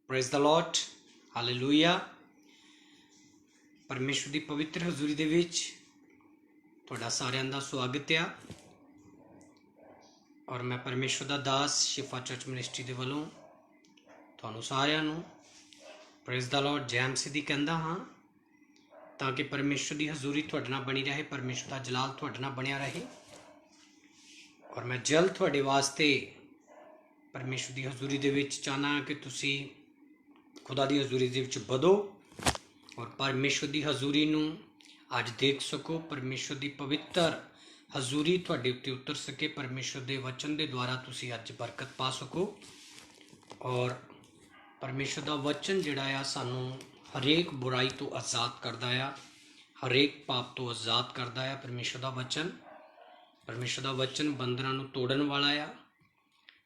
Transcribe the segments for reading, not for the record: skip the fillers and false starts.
Praise the Lord hallelujah. परमेश्वर की पवित्र हजूरी दे विच तुहाडा सारिआं दा स्वागत आ और मैं परमेश्वर दा दास शिफा चर्च मिनिस्ट्री दे वल्लों तुहानूं सारिआं नूं प्रेज द लॉर्ड जय मसीह दी कहंदा हां ताकि परमेश्वर की हजूरी तुहाडे नाल बनी रहे, परमेश्वर का जलाल तुहाडे नाल बनिया रहे। और मैं जल्द तुहाडे वास्ते परमेश्वर की हजूरी दे विच चाहना कि तुसी खुदा की हजूरी दे विच बधो और परमेश्वर की हजूरी नूं अज देख सको। परमेश्वर की पवित्र हजूरी तुहाडे उत्ते उतर सके। परमेश्वर के वचन के द्वारा तुसी अज बरकत पा सको। और परमेश्वर का वचन जिहड़ा आ सानू हरेक बुराई तो आज़ाद करदा आ, हरेक पाप तो आज़ाद करदा आ। परमेश्वर का वचन बंधनां नूं तोड़न वाला आ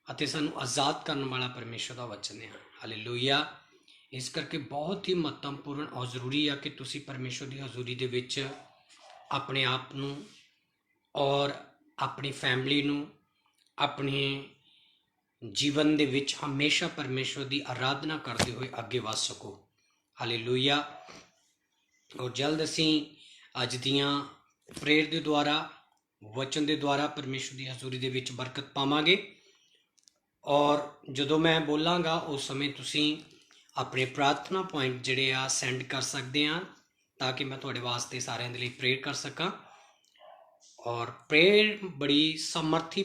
अते सानू आज़ाद करने वाला परमेश्वर का वचन है। हालेलुया। इस करके बहुत ही महत्वपूर्ण और जरूरी है कि तुसी परमेश्वर की हजूरी दे विच अपने आप नूं और अपनी फैमिली नूं अपने जीवन दे विच हमेशा परमेश्वर की आराधना करते हुए अगे वध सको। हालेलुया। और जल्द असीं अज दियां प्रेयर के द्वारा वचन के द्वारा परमेश्वर की हजूरी दे विच बरकत पावांगे। और जदों मैं बोलांगा उस समय तुसी अपने प्रार्थना पॉइंट जिहड़े आ सेंड कर सकते हैं ताकि मैं तुहाडे वास्ते सारिआं दे लई प्रेयर कर सकां। और प्रेयर बड़ी समर्थी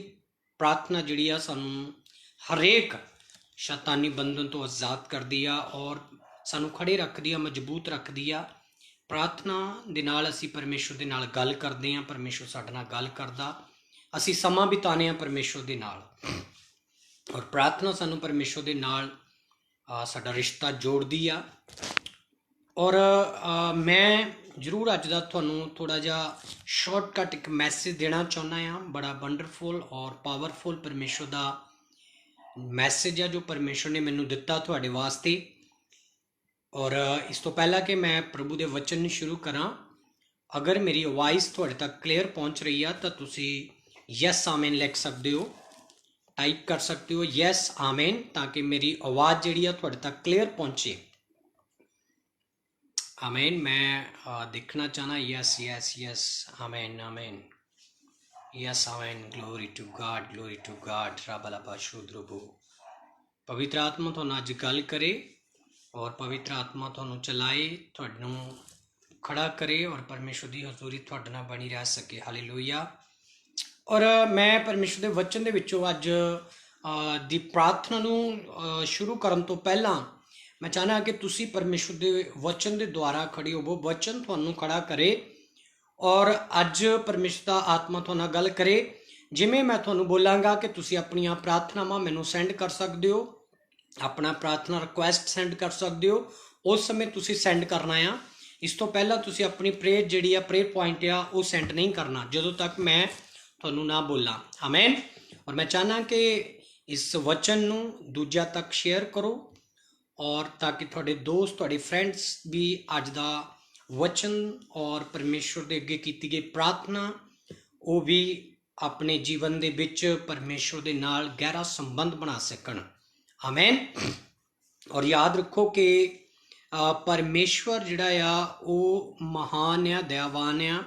प्रार्थना जिहड़ी आ सानू हरेक शैतानी बंधन तो आज़ाद करदी आ और सानू खड़े रखदी आ, मजबूत रखदी आ। प्रार्थना दे नाल असीं परमेश्वर दे नाल गल करदे हां, परमेश्वर साडे नाल गल करदा, असीं समां बिताने आ परमेश्वर दे नाल। और प्रार्थना सानू परमेश्वर दे नाल साडा रिश्ता जोड़दी आ। और मैं जरूर अज दा तुहानूं थोड़ा जिहा शॉर्टकट एक मैसेज देना चाहुंदा आ। बड़ा वंडरफुल और पावरफुल परमेश्वर दा मैसेज है जो परमेश्वर ने मैनूं दिता तुहाडे वास्ते। और इस तो पहला कि मैं प्रभु दे वचन नूं शुरू करां, अगर मेरी आवाज़ तुहाडे तक क्लीयर पहुंच रही है तो तुसी यस आमीन लिख सकते हो, टाइप कर सकते हो यस आमीन, ताकि मेरी आवाज़ जिहड़ी है तुहाडे तक क्लीयर पहुंचे। आमीन। मैं देखना चाहना यस यस यस आमीन आमीन यस आमीन। ग्लोरी टू गॉड रबा शुद्रबो। पवित्र आत्मा तुहानूं अज गल करे और पवित्र आत्मा तुहानूं चलाए, तुहानूं खड़ा करे और परमेश्वर की हजूरी तुहाडे नाल बनी रह सके। हालेलुया। और मैं परमेश्वर के वचन दे विचों अज दी प्रार्थना नूं शुरू करन तो पहला मैं चाहना कि तुसी परमेश्वर के वचन के द्वारा खड़े होवो, वचन तुहानूं खड़ा करे और अज परमेश्वर का आत्मा तुहाडे नाल गल करे। जिवें मैं तुहानूं बोलांगा कि तुसी अपनियां प्रार्थनावां मैनूं सेंड कर सकते हो, अपना प्रार्थना रिक्वेस्ट सेंड कर सकते हो, उस समय तुसी सेंड करना आ। इस तो पहला तुसी अपनी प्रेयर जिहड़ी आ प्रेयर पॉइंट आ वो सेंड नहीं करना जदों तक मैं तुहानूं ना बोला। आमीन। और मैं चाहना कि इस वचन नूं दूजिआं तक शेयर करो और ताकि तुहाडे दोस्त तुहाडे फ्रेंड्स भी अज दा वचन और परमेश्वर के अगे कीती गई प्रार्थना वो भी अपने जीवन दे विच परमेश्वर दे नाल गहरा संबंध बना सकन। आमीन। और याद रखो कि परमेश्वर जिहड़ा आ वो महान आ, दयावान आ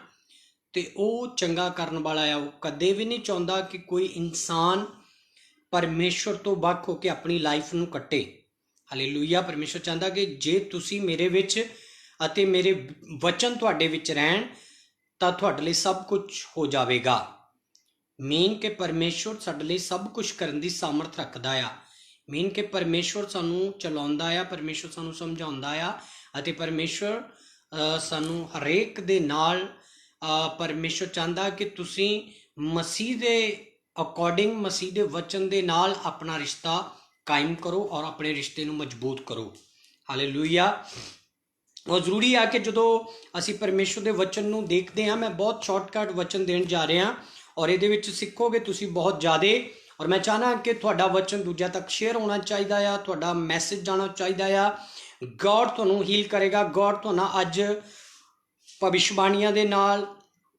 ते वो चंगा करन वाला आ। वो कदे भी नहीं चाहुंदा कि कोई इंसान परमेश्वर तो वख होके अपनी लाइफ नूं कट्टे। हालेलुया। परमेश्वर चाहता कि जे तुसी मेरे विच अते मेरे वचन तुहाडे विच रहन तां तुहाडे लई सब कुछ हो जावेगा। मीन के परमेश्वर साडे लई सब कुछ करन दी सामर्थ रखदा आ। मीन के परमेश्वर सानू चलाउंदा आ, परमेश्वर सानू समझाउंदा आ अते परमेश्वर सानू हरेक दे नाल परमेश्वर चाहता कि तुसी मसीह दे अकॉर्डिंग मसीह दे वचन दे नाल अपना रिश्ता कायम करो और अपने रिश्ते नूं मजबूत करो। हालेलुया। और जरूरी आ कि जदों असी परमेश्वर दे वचन नूं देखदे हां, मैं बहुत शॉर्टकट वचन देण जा रहा और ये विच सीखोगे तुसी बहुत ज़्यादा। और मैं चाहना कि तुहाडा वचन दूजिआं तक शेयर होना चाहिए आ, तुहाडा मैसेज जाना चाहिए आ। गॉड तुहानूं हील करेगा, गॉड तुहाडे नाल अज भविष्यवाणियां दे नाल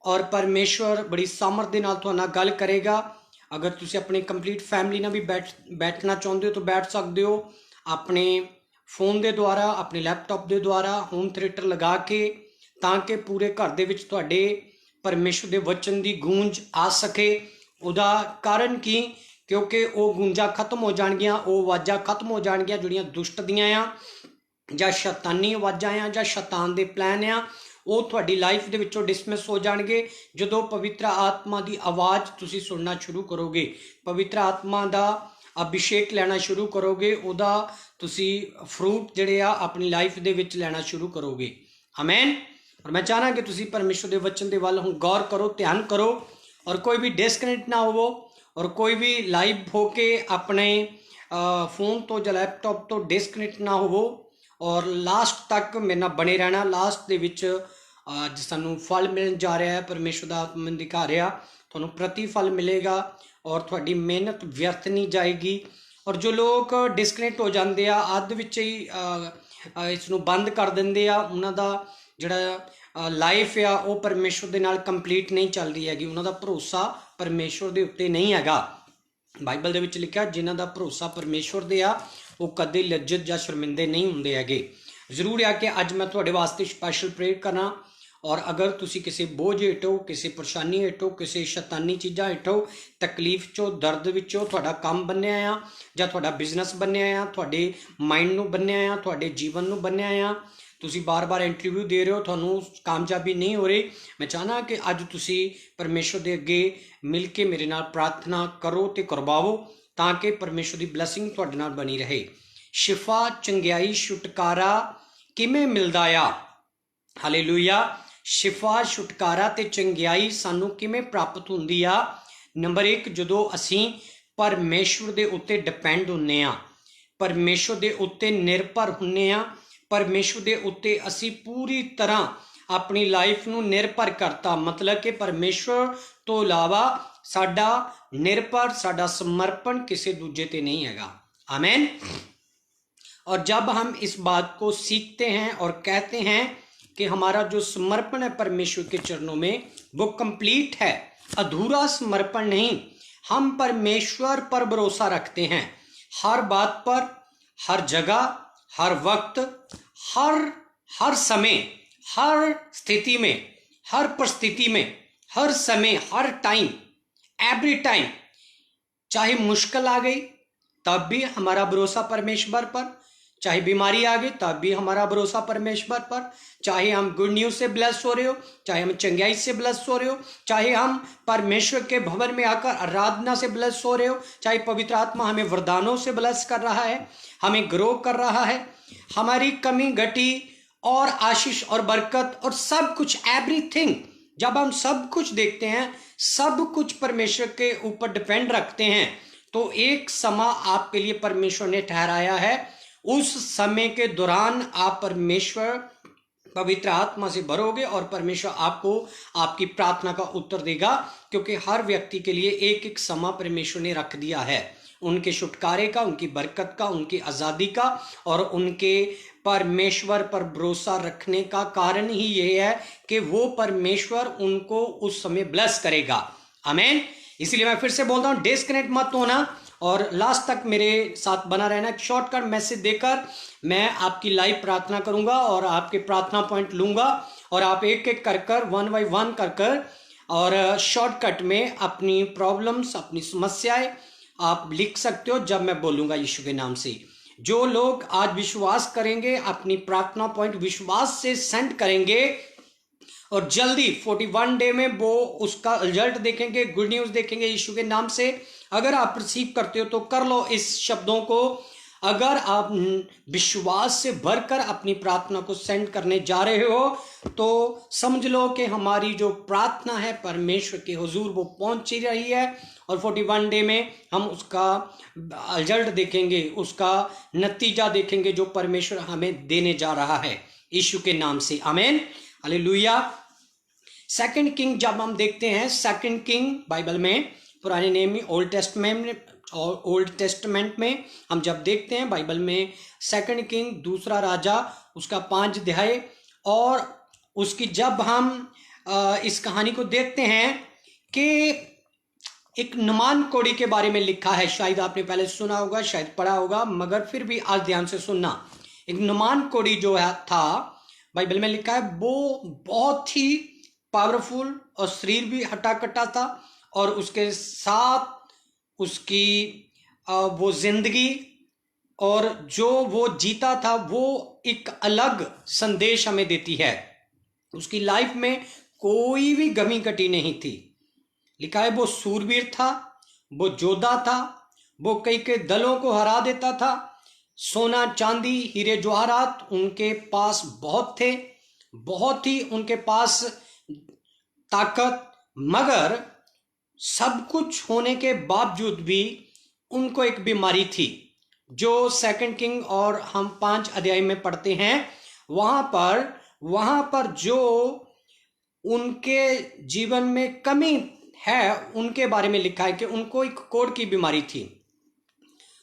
और परमेश्वर बड़ी सामर्थ दे नाल तुहाडे नाल गल करेगा। अगर तुसी अपनी कंप्लीट फैमिली नाल भी बैठना चाहुंदे हो तो बैठ सकते हो, अपने फोन के द्वारा, अपने लैपटॉप के द्वारा होम थिएटर लगा के, ताकि पूरे घर दे विच तुहाडे परमेश्वर के वचन की गूंज आ सके। उहदा कारण की, क्योंकि वो गूंजा खत्म हो जाएगियां, वो आवाज़ा खत्म हो जाएगियां जिहड़ियां दुष्ट दियां आ, जां शैतानी आवाज़ां आ, जां शैतान दे प्लान आ, वो तुहाडी लाइफ दे विचों डिसमिस हो जाएंगे। जदों पवित्र आत्मा की आवाज़ तुसीं सुनना शुरू करोगे, पवित्र आत्मा का अभिषेक लेना शुरू करोगे, उहदा तुसीं फ्रूट जिहड़े आ अपनी लाइफ दे विच लेना शुरू करोगे। आमीन। और मैं चाहना कि तुसीं परमेश्वर के वचन के वाल हुण गौर करो, ध्यान करो, और कोई भी डिस्कनेक्ट ना होवो, और कोई भी लाइव होके अपने फोन तो या लैपटॉप तो डिस्कनेक्ट ना होवो, और लास्ट तक मेरे नाल बने रहना। लास्ट दे विच अज सानू फल मिलन जा रहा है, परमेश्वर दा आत्मा दिखा रहा, तुहानू प्रतिफल मिलेगा और तुहाडी मेहनत व्यर्थ नहीं जाएगी। और जो लोग डिस्कनेक्ट हो जाते हैं, अध विच ही इसनू बंद कर देंगे आ, उन्हां दा जिहड़ा लाइफ आ वो परमेश्वर दे नाल कंप्लीट नहीं चल रही हैगी, उन्हां दा भरोसा परमेश्वर दे उत्ते नहीं हैगा। बाइबल दे विच लिखिआ जिन्हां दा भरोसा परमेश्वर दे आ वो कदे लज्जत जां शर्मिंदे नहीं हुंदे हैगे। जरूर है कि अज मैं तुहाडे वास्ते स्पैशल प्रेयर करना, और अगर तुसी किसी बोझ हेठो, किसी परेशानी हेठो, किसी शैतानी चीज़ां हेठो, तकलीफ चो, दर्द विचों तुहाडा काम बन्निआ आ, जां तुहाडा बिजनस बन्निआ आ, तुहाडे माइंड नूं बन्निआ आ, तुहाडे जीवन नूं बन्निआ आ, तुसी बार बार इंटरव्यू दे रहे हो, तुहानू कामयाबी नहीं हो रही, मैं चाहना कि अज तुसी परमेश्वर के अगे मिल के मेरे नाल प्रार्थना करो तो करवाओ, ताकि परमेश्वर की ब्लैसिंग तुहाडे नाल बनी रहे। शिफा, चंगियाई, छुटकारा किमें मिलदा आ? हालेलुया। शिफा, छुटकारा ते चंगियाई सानू किमें प्राप्त हुंदी आ? नंबर 1, जदों असीं परमेश्वर दे उत्ते डिपेंड हुन्ने आ, परमेश्वर दे उत्ते निर्भर हुन्ने आ, परमेश्वर दे उत्ते असी पूरी तरह अपनी लाइफ नूं निर्भर करता, मतलब कि परमेश्वर तो इलावा साडा निर्भर, साडा समर्पण किसी दूजे ते नहीं हैगा। आमीन। और जब हम इस बात को सीखते हैं और कहते हैं कि हमारा जो समर्पण है परमेश्वर के चरणों में वो कंप्लीट है, अधूरा समर्पण नहीं, हम परमेश्वर पर भरोसा रखते हैं हर बात पर, हर जगह, हर वक्त, हर समय, हर स्थिति में, हर परिस्थिति में, हर समय, हर टाइम, एवरी टाइम। चाहे मुश्किल आ गई तब भी हमारा भरोसा परमेश्वर पर, चाहे बीमारी आ गई तब भी हमारा भरोसा परमेश्वर पर, चाहे हम गुड न्यूज से ब्लेस हो रहे हो, चाहे हम चंगाई से ब्लेस हो रहे हो, चाहे हम परमेश्वर के भवन में आकर आराधना से ब्लेस हो रहे हो, चाहे पवित्र आत्मा हमें वरदानों से ब्लेस कर रहा है, हमें ग्रो कर रहा है, हमारी कमी घटी और आशीष और बरकत और सब कुछ, एवरीथिंग, जब हम सब कुछ देखते हैं, सब कुछ परमेश्वर के ऊपर डिपेंड रखते हैं, तो एक समय आपके लिए परमेश्वर ने ठहराया है, उस समय के दौरान आप परमेश्वर पवित्र आत्मा से भरोगे और परमेश्वर आपको आपकी प्रार्थना का उत्तर देगा, क्योंकि हर व्यक्ति के लिए एक एक समय परमेश्वर ने रख दिया है, उनके छुटकारे का, उनकी बरकत का, उनकी आज़ादी का, और उनके परमेश्वर पर भरोसा रखने का कारण ही ये है कि वो परमेश्वर उनको उस समय ब्लेस करेगा। आमीन। इसलिए मैं फिर से बोलता हूँ, डिस्कनेक्ट मत होना और लास्ट तक मेरे साथ बना रहना। एक शॉर्टकट मैसेज देकर मैं आपकी लाइव प्रार्थना करूंगा और आपके प्रार्थना पॉइंट लूंगा, और आप एक एक कर 1 बाय 1 कर और शॉर्टकट में अपनी प्रॉब्लम्स, अपनी समस्याएं आप लिख सकते हो जब मैं बोलूंगा यीशु के नाम से। जो लोग आज विश्वास करेंगे, अपनी प्रार्थना पॉइंट विश्वास से सेंड करेंगे, और जल्दी 41 डे में वो उसका रिजल्ट देखेंगे, गुड न्यूज़ देखेंगे यीशु के नाम से। अगर आप रिसीव करते हो तो कर लो इस शब्दों को। अगर आप विश्वास से भरकर अपनी प्रार्थना को सेंड करने जा रहे हो तो समझ लो कि हमारी जो प्रार्थना है परमेश्वर के हुजूर वो पहुंच ही रही है, और 41 डे में हम उसका रिजल्ट देखेंगे, उसका नतीजा देखेंगे जो परमेश्वर हमें देने जा रहा है यीशु के नाम से। आमीन, हालेलुया। सेकंड किंग जब हम देखते हैं, सेकंड किंग बाइबल में, पुराने नेम में, ओल्ड टेस्टमेंट में हम जब देखते हैं बाइबल में, सेकंड किंग दूसरा राजा उसका 5 अध्याय, और उसकी जब हम इस कहानी को देखते हैं कि एक नुमान कोड़ी के बारे में लिखा है, शायद आपने पहले सुना होगा, शायद पढ़ा होगा, मगर फिर भी आज ध्यान से सुनना। एक नुमान कोड़ी जो है था, बाइबल में लिखा है वो बहुत ही पावरफुल और शरीर भी हट्टा कट्टा था, और उसके साथ उसकी वो जिंदगी और जो वो जीता था वो एक अलग संदेश हमें देती है। उसकी लाइफ में कोई भी गमी कटी नहीं थी। लिखा है वो सूरवीर था, वो योद्धा था, वो कई के दलों को हरा देता था। सोना चांदी हीरे जवाहरात उनके पास बहुत थे, बहुत ही उनके पास ताकत, मगर सब कुछ होने के बावजूद भी उनको एक बीमारी थी, जो सेकंड किंग और हम 5 अध्याय में पढ़ते हैं। वहां पर जो उनके जीवन में कमी है उनके बारे में लिखा है कि उनको एक कोढ़ की बीमारी थी।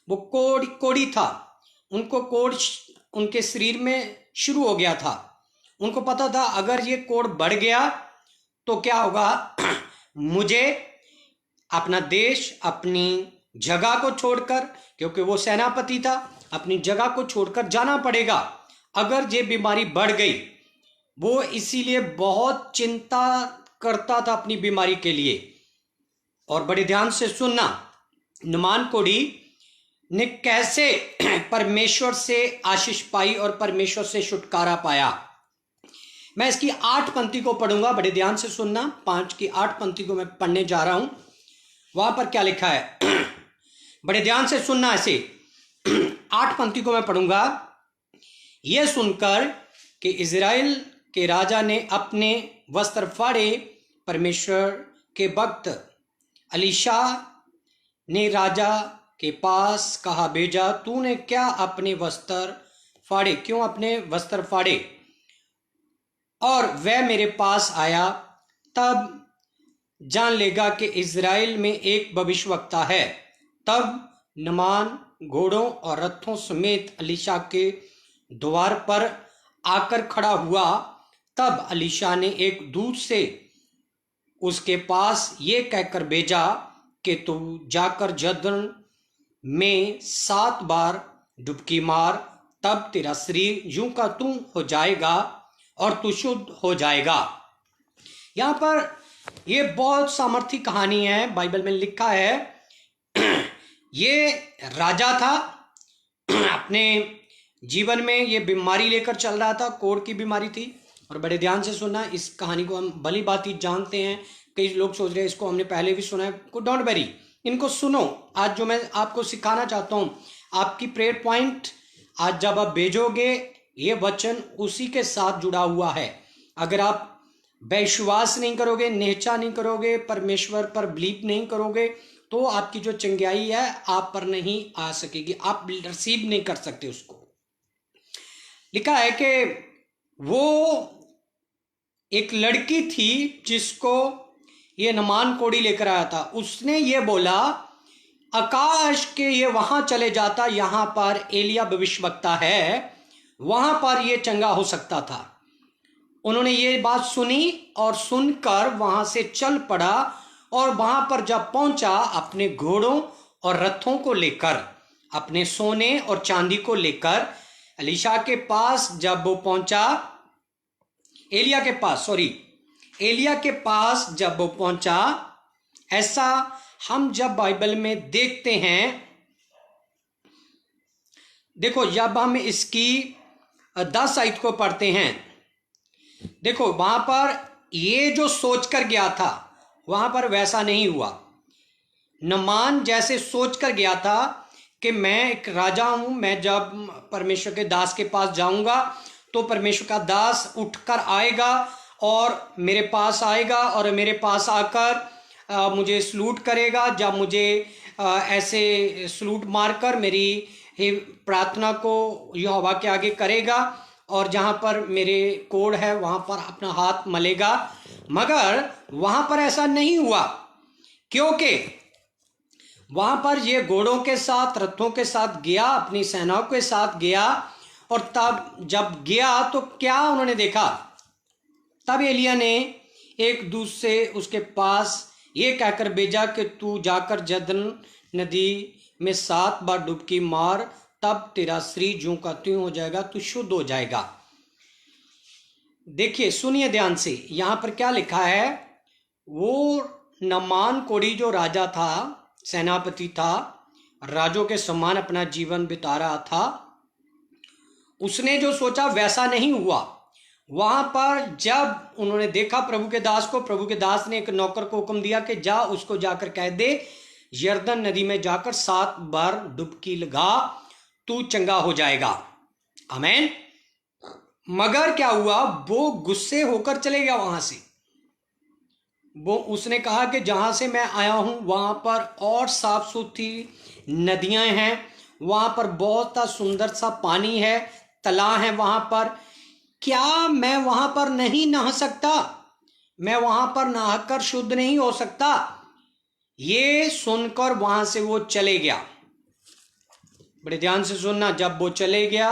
वो कोढ़ी था, उनको कोढ़ उनके शरीर में शुरू हो गया था। उनको पता था अगर ये कोढ़ बढ़ गया तो क्या होगा, मुझे अपना देश, अपनी जगह को छोड़कर, क्योंकि वो सेनापति था, अपनी जगह को छोड़कर जाना पड़ेगा अगर ये बीमारी बढ़ गई। वो इसीलिए बहुत चिंता करता था अपनी बीमारी के लिए। और बड़े ध्यान से सुनना, नुमान कोढ़ी ने कैसे परमेश्वर से आशीष पाई और परमेश्वर से छुटकारा पाया। मैं इसकी 8 पंक्ति को पढ़ूंगा, बड़े ध्यान से सुनना। 5 की 8 पंक्ति को मैं पढ़ने जा रहा हूं। वहां पर क्या लिखा है बड़े ध्यान से सुनना। ऐसे 8 पंक्ति को मैं पढ़ूंगा। यह सुनकर कि इजराइल के राजा ने अपने वस्त्र फाड़े, परमेश्वर के भक्त एलीशा ने राजा के पास कहा भेजा, तूने क्या अपने वस्त्र फाड़े? क्यों अपने वस्त्र फाड़े? और वह मेरे पास आया, तब जान लेगा कि इजराइल में एक भविष्यवक्ता है। तब नमान घोड़ों और रथों समेत एलीशा के द्वार पर आकर खड़ा हुआ। तब एलीशा ने एक दूत से उसके पास ये कहकर भेजा कि तू जाकर जर्दन में 7 बार डुबकी मार, तब तेरा शरीर यूं का तू हो जाएगा और तू शुद्ध हो जाएगा। यहां पर यह बहुत सामर्थी कहानी है। बाइबल में लिखा है ये राजा था, अपने जीवन में ये बीमारी लेकर चल रहा था, कोढ़ की बीमारी थी। और बड़े ध्यान से सुनना, इस कहानी को हम भली भांति जानते हैं। कई लोग सोच रहे हैं इसको हमने पहले भी सुना है। डोंट वेरी, इनको सुनो। आज जो मैं आपको सिखाना चाहता हूं, आपकी प्रेयर पॉइंट आज जब आप भेजोगे, ये वचन उसी के साथ जुड़ा हुआ है। अगर आप विश्वास नहीं करोगे, निहचा नहीं करोगे, परमेश्वर पर बिलीव नहीं करोगे, तो आपकी जो चंगाई है आप पर नहीं आ सकेगी, आप रिसीव नहीं कर सकते उसको। लिखा है कि वो एक लड़की थी जिसको ये नमान कोढ़ी लेकर आया था। उसने ये बोला, आकाश के ये वहां चले जाता, यहां पर एलिया भविष्यवक्ता है, वहां पर ये चंगा हो सकता था। उन्होंने ये बात सुनी और सुनकर वहां से चल पड़ा, और वहां पर जब पहुंचा अपने घोड़ों और रथों को लेकर, अपने सोने और चांदी को लेकर एलीशा के पास जब वो पहुंचा, एलिया के पास जब वो पहुंचा, ऐसा हम जब बाइबल में देखते हैं, देखो जब हम इसकी 10 आयत को पढ़ते हैं, देखो वहां पर ये जो सोच कर गया था वहां पर वैसा नहीं हुआ। नमान जैसे सोच कर गया था कि मैं एक राजा हूं, मैं जब परमेश्वर के दास के पास जाऊंगा तो परमेश्वर का दास उठकर आएगा और मेरे पास आएगा और मेरे पास आकर मुझे सलूट करेगा। जब मुझे ऐसे सलूट मारकर मेरी प्रार्थना को यहोवा के आगे करेगा, और जहां पर मेरे कोढ़ है वहां पर अपना हाथ मलेगा। मगर वहां पर ऐसा नहीं हुआ, क्योंकि वहां पर ये घोड़ों के साथ, रथों के साथ गया, अपनी सेनाओं के साथ गया। और तब जब गया तो क्या उन्होंने देखा, तब एलिया ने एक दूत से उसके पास ये कहकर भेजा कि तू जाकर जर्दन नदी में 7 बार डुबकी मार, तब तेरा शरीर ज्यों का त्यों हो जाएगा, तू शुद्ध हो जाएगा। देखिए सुनिए ध्यान से, यहां पर क्या लिखा है। वो नमान कोड़ी जो राजा था, सेनापति था, राजों के समान अपना जीवन बिता रहा था, उसने जो सोचा वैसा नहीं हुआ। वहां पर जब उन्होंने देखा प्रभु के दास को, प्रभु के दास ने एक नौकर को हुक्म दिया कि जा उसको जाकर कह दे यरदन नदी में जाकर 7 बार डुबकी लगा, तू चंगा हो जाएगा। आमीन। मगर क्या हुआ, वो गुस्से होकर चले गया वहां से। वो उसने कहा कि जहां से मैं आया हूं वहां पर और साफ सुथरी नदियां हैं, वहां पर बहुत सा सुंदर सा पानी है, तालाब है वहां पर, क्या मैं वहां पर नहीं नहा सकता? मैं वहां पर नहाकर शुद्ध नहीं हो सकता? ये सुनकर वहां से वो चले गया। बड़े ध्यान से सुनना, जब वो चले गया,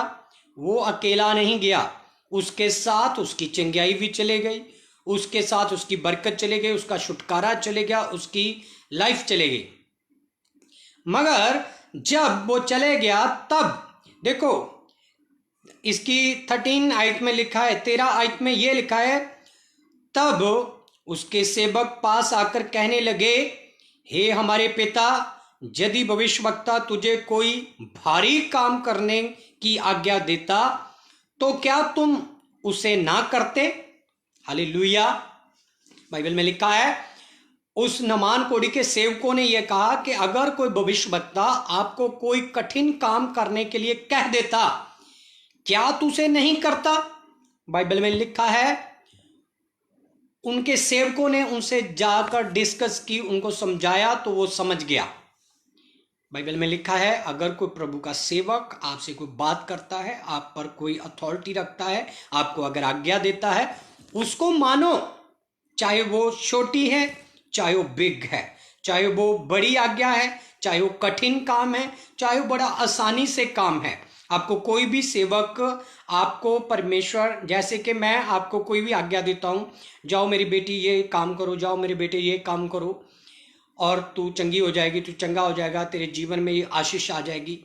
वो अकेला नहीं गया, उसके साथ उसकी चंगाई भी चले गई, उसके साथ उसकी बरकत चले गई, उसका छुटकारा चले गया, उसकी लाइफ चले गई। मगर जब वो चले गया तब देखो इसकी 13 आयत में लिखा है, 13 आयत में ये लिखा है, तब उसके सेवक पास आकर कहने लगे, हे हमारे पिता, यदि भविष्यवक्ता तुझे कोई भारी काम करने की आज्ञा देता तो क्या तुम उसे ना करते? हालेलुया। बाइबल में लिखा है, उस नमान कोड़ी के सेवकों ने यह कहा कि अगर कोई भविष्यवक्ता आपको कोई कठिन काम करने के लिए कह देता, क्या तू उसे नहीं करता? बाइबल में लिखा है, उनके सेवकों ने उनसे जाकर डिस्कस की, उनको समझाया तो वो समझ गया। बाइबल में लिखा है, अगर कोई प्रभु का सेवक आपसे कोई बात करता है, आप पर कोई अथॉरिटी रखता है, आपको अगर आज्ञा देता है, उसको मानो, चाहे वो छोटी है, चाहे वो बिग है, चाहे वो बड़ी आज्ञा है, चाहे वो कठिन काम है, चाहे वो बड़ा आसानी से काम है। आपको कोई भी सेवक, आपको परमेश्वर, जैसे कि मैं आपको कोई भी आज्ञा देता हूं, जाओ मेरी बेटी ये काम करो, जाओ मेरे बेटे ये काम करो और तू चंगी हो जाएगी, तू चंगा हो जाएगा, तेरे जीवन में ये आशीष आ जाएगी।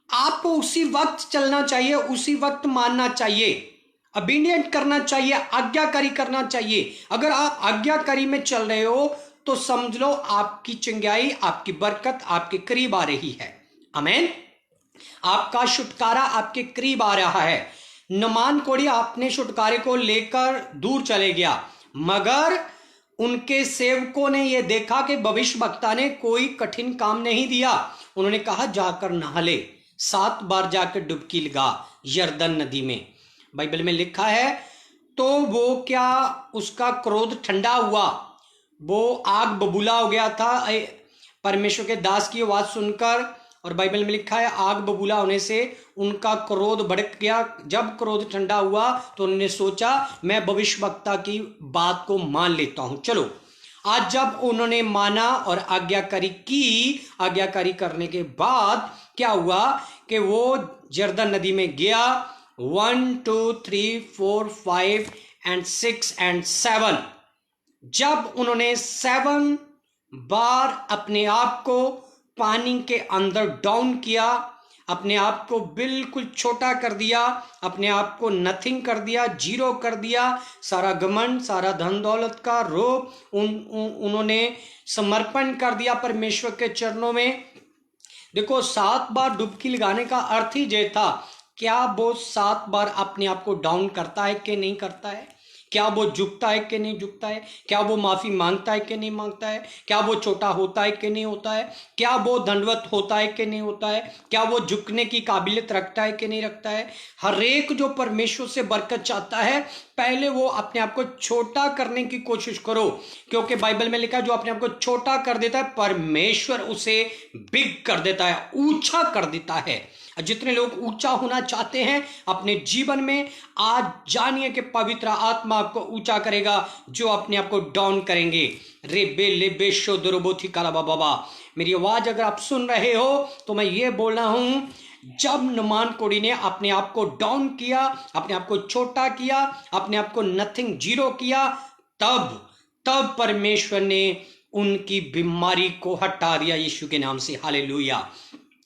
आपको उसी वक्त चलना चाहिए, उसी वक्त मानना चाहिए, ओबीडिएंट करना चाहिए, आज्ञाकारी करना चाहिए। अगर आप आज्ञाकारी में चल रहे हो तो समझ लो आपकी चंगाई, आपकी बरकत आपके करीब आ रही है। आमीन। आपका छुटकारा आपके करीब आ रहा है। नमान कोड़ी अपने छुटकारे को लेकर दूर चले गया, मगर उनके सेवकों ने यह देखा कि भविष्यवक्ता ने कोई कठिन काम नहीं दिया। उन्होंने कहा जाकर नहा ले, 7 बार जाकर डुबकी लगा यरदन नदी में। बाइबल में लिखा है, तो वो क्या, उसका क्रोध ठंडा हुआ, वो आग बबूला हो गया था परमेश्वर के दास की आवाज सुनकर। और बाइबल में लिखा है, आग बबूला होने से उनका क्रोध भड़क गया। जब क्रोध ठंडा हुआ तो उन्होंने सोचा, मैं भविष्यवक्ता की बात को मान लेता हूं। चलो, आज जब उन्होंने माना और आज्ञाकारी की, आज्ञाकारी करने के बाद क्या हुआ कि वो यरदन नदी में गया। 1 2 3 4 5 and 6 and 7, जब उन्होंने 7 बार अपने आप को पानी के अंदर डाउन किया, अपने आप को बिल्कुल छोटा कर दिया, अपने आप को नथिंग कर दिया, जीरो कर दिया, सारा घमंड, सारा धन दौलत का रोग उन्होंने समर्पण कर दिया परमेश्वर के चरणों में। देखो, 7 बार डुबकी लगाने का अर्थ ही ये था, क्या वो 7 बार अपने आप को डाउन करता है कि नहीं करता है? क्या वो झुकता है कि नहीं झुकता है? क्या वो माफी मांगता है कि नहीं मांगता है? क्या वो छोटा होता है कि नहीं होता है? क्या वो दंडवत होता है कि नहीं होता है? क्या वो झुकने की काबिलियत रखता है कि नहीं रखता है? हर एक जो परमेश्वर से बरकत चाहता है, पहले वो अपने आप को छोटा करने की कोशिश करो, क्योंकि बाइबल में लिखा है, जो अपने आप को छोटा कर देता है परमेश्वर उसे बिग कर देता है, ऊंचा कर देता है। जितने लोग ऊंचा होना चाहते हैं अपने जीवन में, आज जानिए कि पवित्र आत्मा आपको ऊंचा करेगा। जो अपने आप को डाउन करेंगे, रेबे लेबे शो दुर्बोथी काला बाबा, मेरी आवाज अगर आप सुन रहे हो तो मैं ये बोल रहा हूं, जब नमान कोड़ी ने अपने आप को डाउन किया, अपने आप को छोटा किया, अपने आप को नथिंग जीरो किया, तब परमेश्वर ने उनकी बीमारी को हटा दिया यीशु के नाम से। हालेलुया।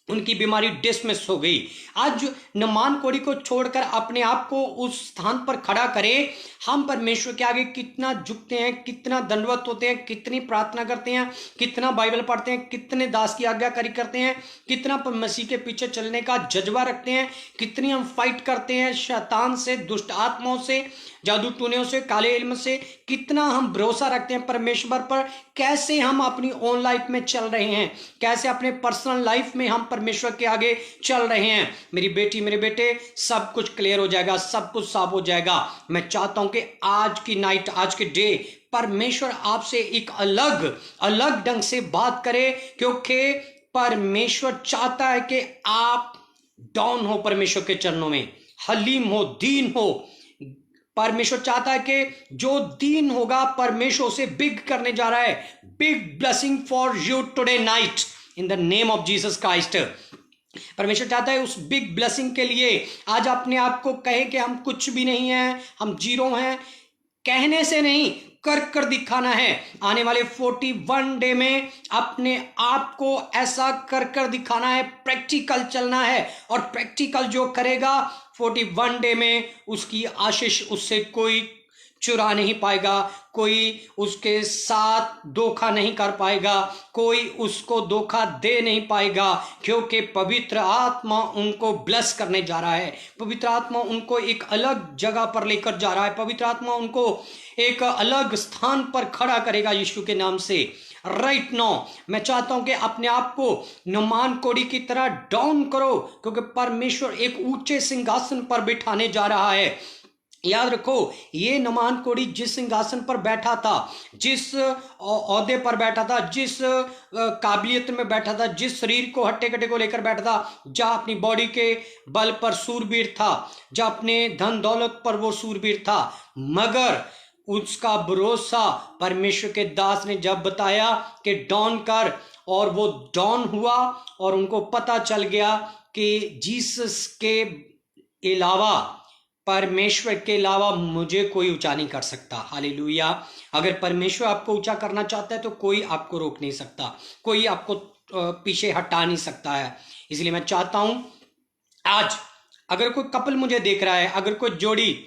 उनकी बीमारी डिसमिस हो गई। आज नमान कोड़ी को छोड़कर अपने आप को उस स्थान पर खड़ा करें। हम परमेश्वर के आगे कितना झुकते हैं, कितना दंडवत होते हैं, कितनी प्रार्थना करते हैं, कितना बाइबल पढ़ते हैं, कितने दास की आज्ञाकारी करते हैं, कितना मसीह के पीछे चलने का जज्बा रखते हैं, कितनी हम फाइट करते हैं शैतान से, दुष्ट आत्माओं से, जादू टूने से, काले इल्म से, कितना हम भरोसा रखते हैं परमेश्वर पर। कैसे हम अपनी ओन लाइफ में चल रहे हैं, कैसे अपने पर्सनल लाइफ में हम परमेश्वर के आगे चल रहे हैं। मेरी बेटी, मेरे बेटे, सब कुछ क्लियर हो जाएगा, सब कुछ साफ हो जाएगा। मैं चाहता हूं कि आज की नाइट, आज के डे परमेश्वर आपसे एक अलग ढंग से बात करे, क्योंकि परमेश्वर चाहता है कि आप डाउन हो परमेश्वर के चरणों में, हलीम हो, दीन हो। परमेश्वर चाहता है कि जो दीन होगा परमेश्वर उसे बिग करने जा रहा है। Big blessing for you today night in the name of Jesus Christ. परमेश्वर चाहता है उस बिग ब्लेसिंग के लिए आज अपने आप को कहे कि हम कुछ भी नहीं हैं, हम जीरो हैं। कहने से नहीं, कर दिखाना है। आने वाले 41 डे में अपने आप को ऐसा कर दिखाना है, प्रैक्टिकल चलना है। और प्रैक्टिकल जो करेगा 41 डे में, उसकी आशीष उससे कोई चुरा नहीं पाएगा, कोई उसके साथ धोखा नहीं कर पाएगा, कोई उसको धोखा दे नहीं पाएगा, क्योंकि पवित्र आत्मा उनको ब्लेस करने जा रहा है। पवित्र आत्मा उनको एक अलग जगह पर लेकर जा रहा है। पवित्र आत्मा उनको एक अलग स्थान पर खड़ा करेगा यीशु के नाम से। राइट नाउ मैं चाहता हूं कि अपने आप को नुमान कोड़ी की तरह डाउन करो, क्योंकि परमेश्वर एक ऊंचे सिंहासन पर बिठाने जा रहा है। याद रखो, ये नुमान कोड़ी जिस सिंहासन पर बैठा था, जिस ओहदे पर बैठा था, जिस काबिलियत में बैठा था, जिस शरीर को हट्टे कट्टे को लेकर बैठा था, जहां अपनी बॉडी के बल पर सूरबीर था, जहां अपने धन दौलत पर वो सूरबीर था, मगर उसका भरोसा परमेश्वर के दास ने जब बताया कि डॉन कर, और वो डॉन हुआ, और उनको पता चल गया कि जीसस के अलावा, परमेश्वर के अलावा मुझे कोई ऊंचा नहीं कर सकता। हालेलुया। अगर परमेश्वर आपको ऊंचा करना चाहता है तो कोई आपको रोक नहीं सकता, कोई आपको पीछे हटा नहीं सकता है। इसलिए मैं चाहता हूं आज अगर कोई कपल मुझे देख रहा है, अगर कोई जोड़ी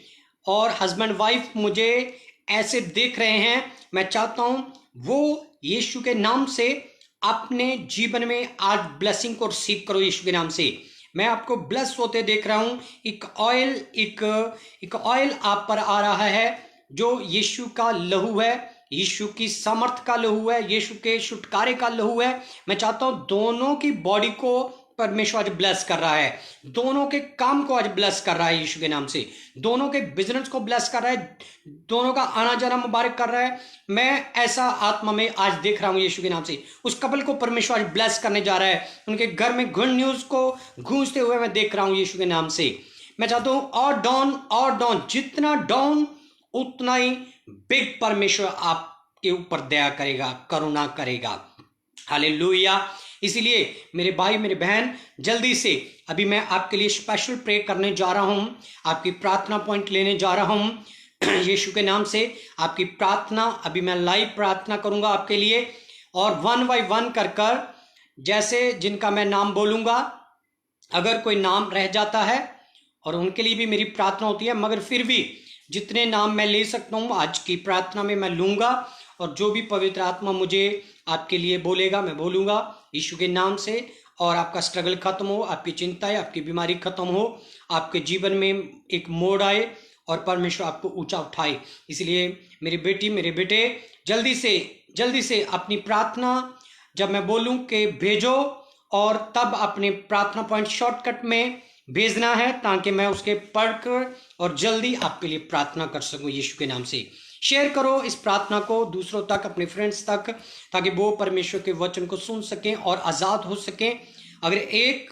और हस्बैंड वाइफ मुझे ऐसे देख रहे हैं, मैं चाहता हूं वो यीशु के नाम से अपने जीवन में आज ब्लेसिंग को रिसीव करो। यीशु के नाम से मैं आपको ब्लेस होते देख रहा हूं। एक ऑयल आप पर आ रहा है, जो यीशु का लहू है, यीशु की सामर्थ का लहू है, यीशु के छुटकारे का लहू है। मैं चाहता हूं दोनों की बॉडी को परमेश्वर आज ब्लेस कर रहा है, दोनों के काम को आज ब्लेस कर रहा है यीशु के नाम से, दोनों के बिजनेस को ब्लेस कर रहा है, दोनों का आना जाना मुबारक कर रहा है। मैं ऐसा आत्मा में आज देख रहा हूं यीशु के नाम से। उस कपल को परमेश्वर आज ब्लेस करने जा रहा है, उनके घर में गुड न्यूज को गूंजते हुए मैं देख रहा हूं यीशु के नाम से। मैं चाहता हूं और डाउन, जितना डाउन उतना ही बिग परमेश्वर आपके ऊपर दया करेगा, करुणा करेगा। हालेलुया। इसीलिए मेरे भाई, मेरे बहन, जल्दी से अभी मैं आपके लिए स्पेशल प्रे करने जा रहा हूं, आपकी प्रार्थना पॉइंट लेने जा रहा हूं यीशु के नाम से। आपकी प्रार्थना अभी मैं लाइव प्रार्थना करूंगा आपके लिए, और 1 बाय 1 कर जैसे जिनका मैं नाम बोलूंगा, अगर कोई नाम रह जाता है और उनके लिए भी मेरी प्रार्थना होती है, मगर फिर भी जितने नाम मैं ले सकता हूं आज की प्रार्थना में मैं लूंगा, और जो भी पवित्र आत्मा मुझे आपके लिए बोलेगा मैं बोलूंगा यीशु के नाम से। और आपका स्ट्रगल खत्म हो, आपकी चिंताएं, आपकी बीमारी खत्म हो, आपके जीवन में एक मोड़ आए और परमेश्वर आपको ऊंचा उठाए। इसलिए मेरी बेटी, मेरे बेटे, जल्दी से अपनी प्रार्थना जब मैं बोलूं कि भेजो, और तब अपने प्रार्थना पॉइंट शॉर्टकट में भेजना है, ताकि मैं उसके पढ़कर और जल्दी आपके लिए प्रार्थना कर सकूं यीशु के नाम से। शेयर करो इस प्रार्थना को दूसरों तक, अपने फ्रेंड्स तक, ताकि वो परमेश्वर के वचन को सुन सकें और आज़ाद हो सकें। अगर एक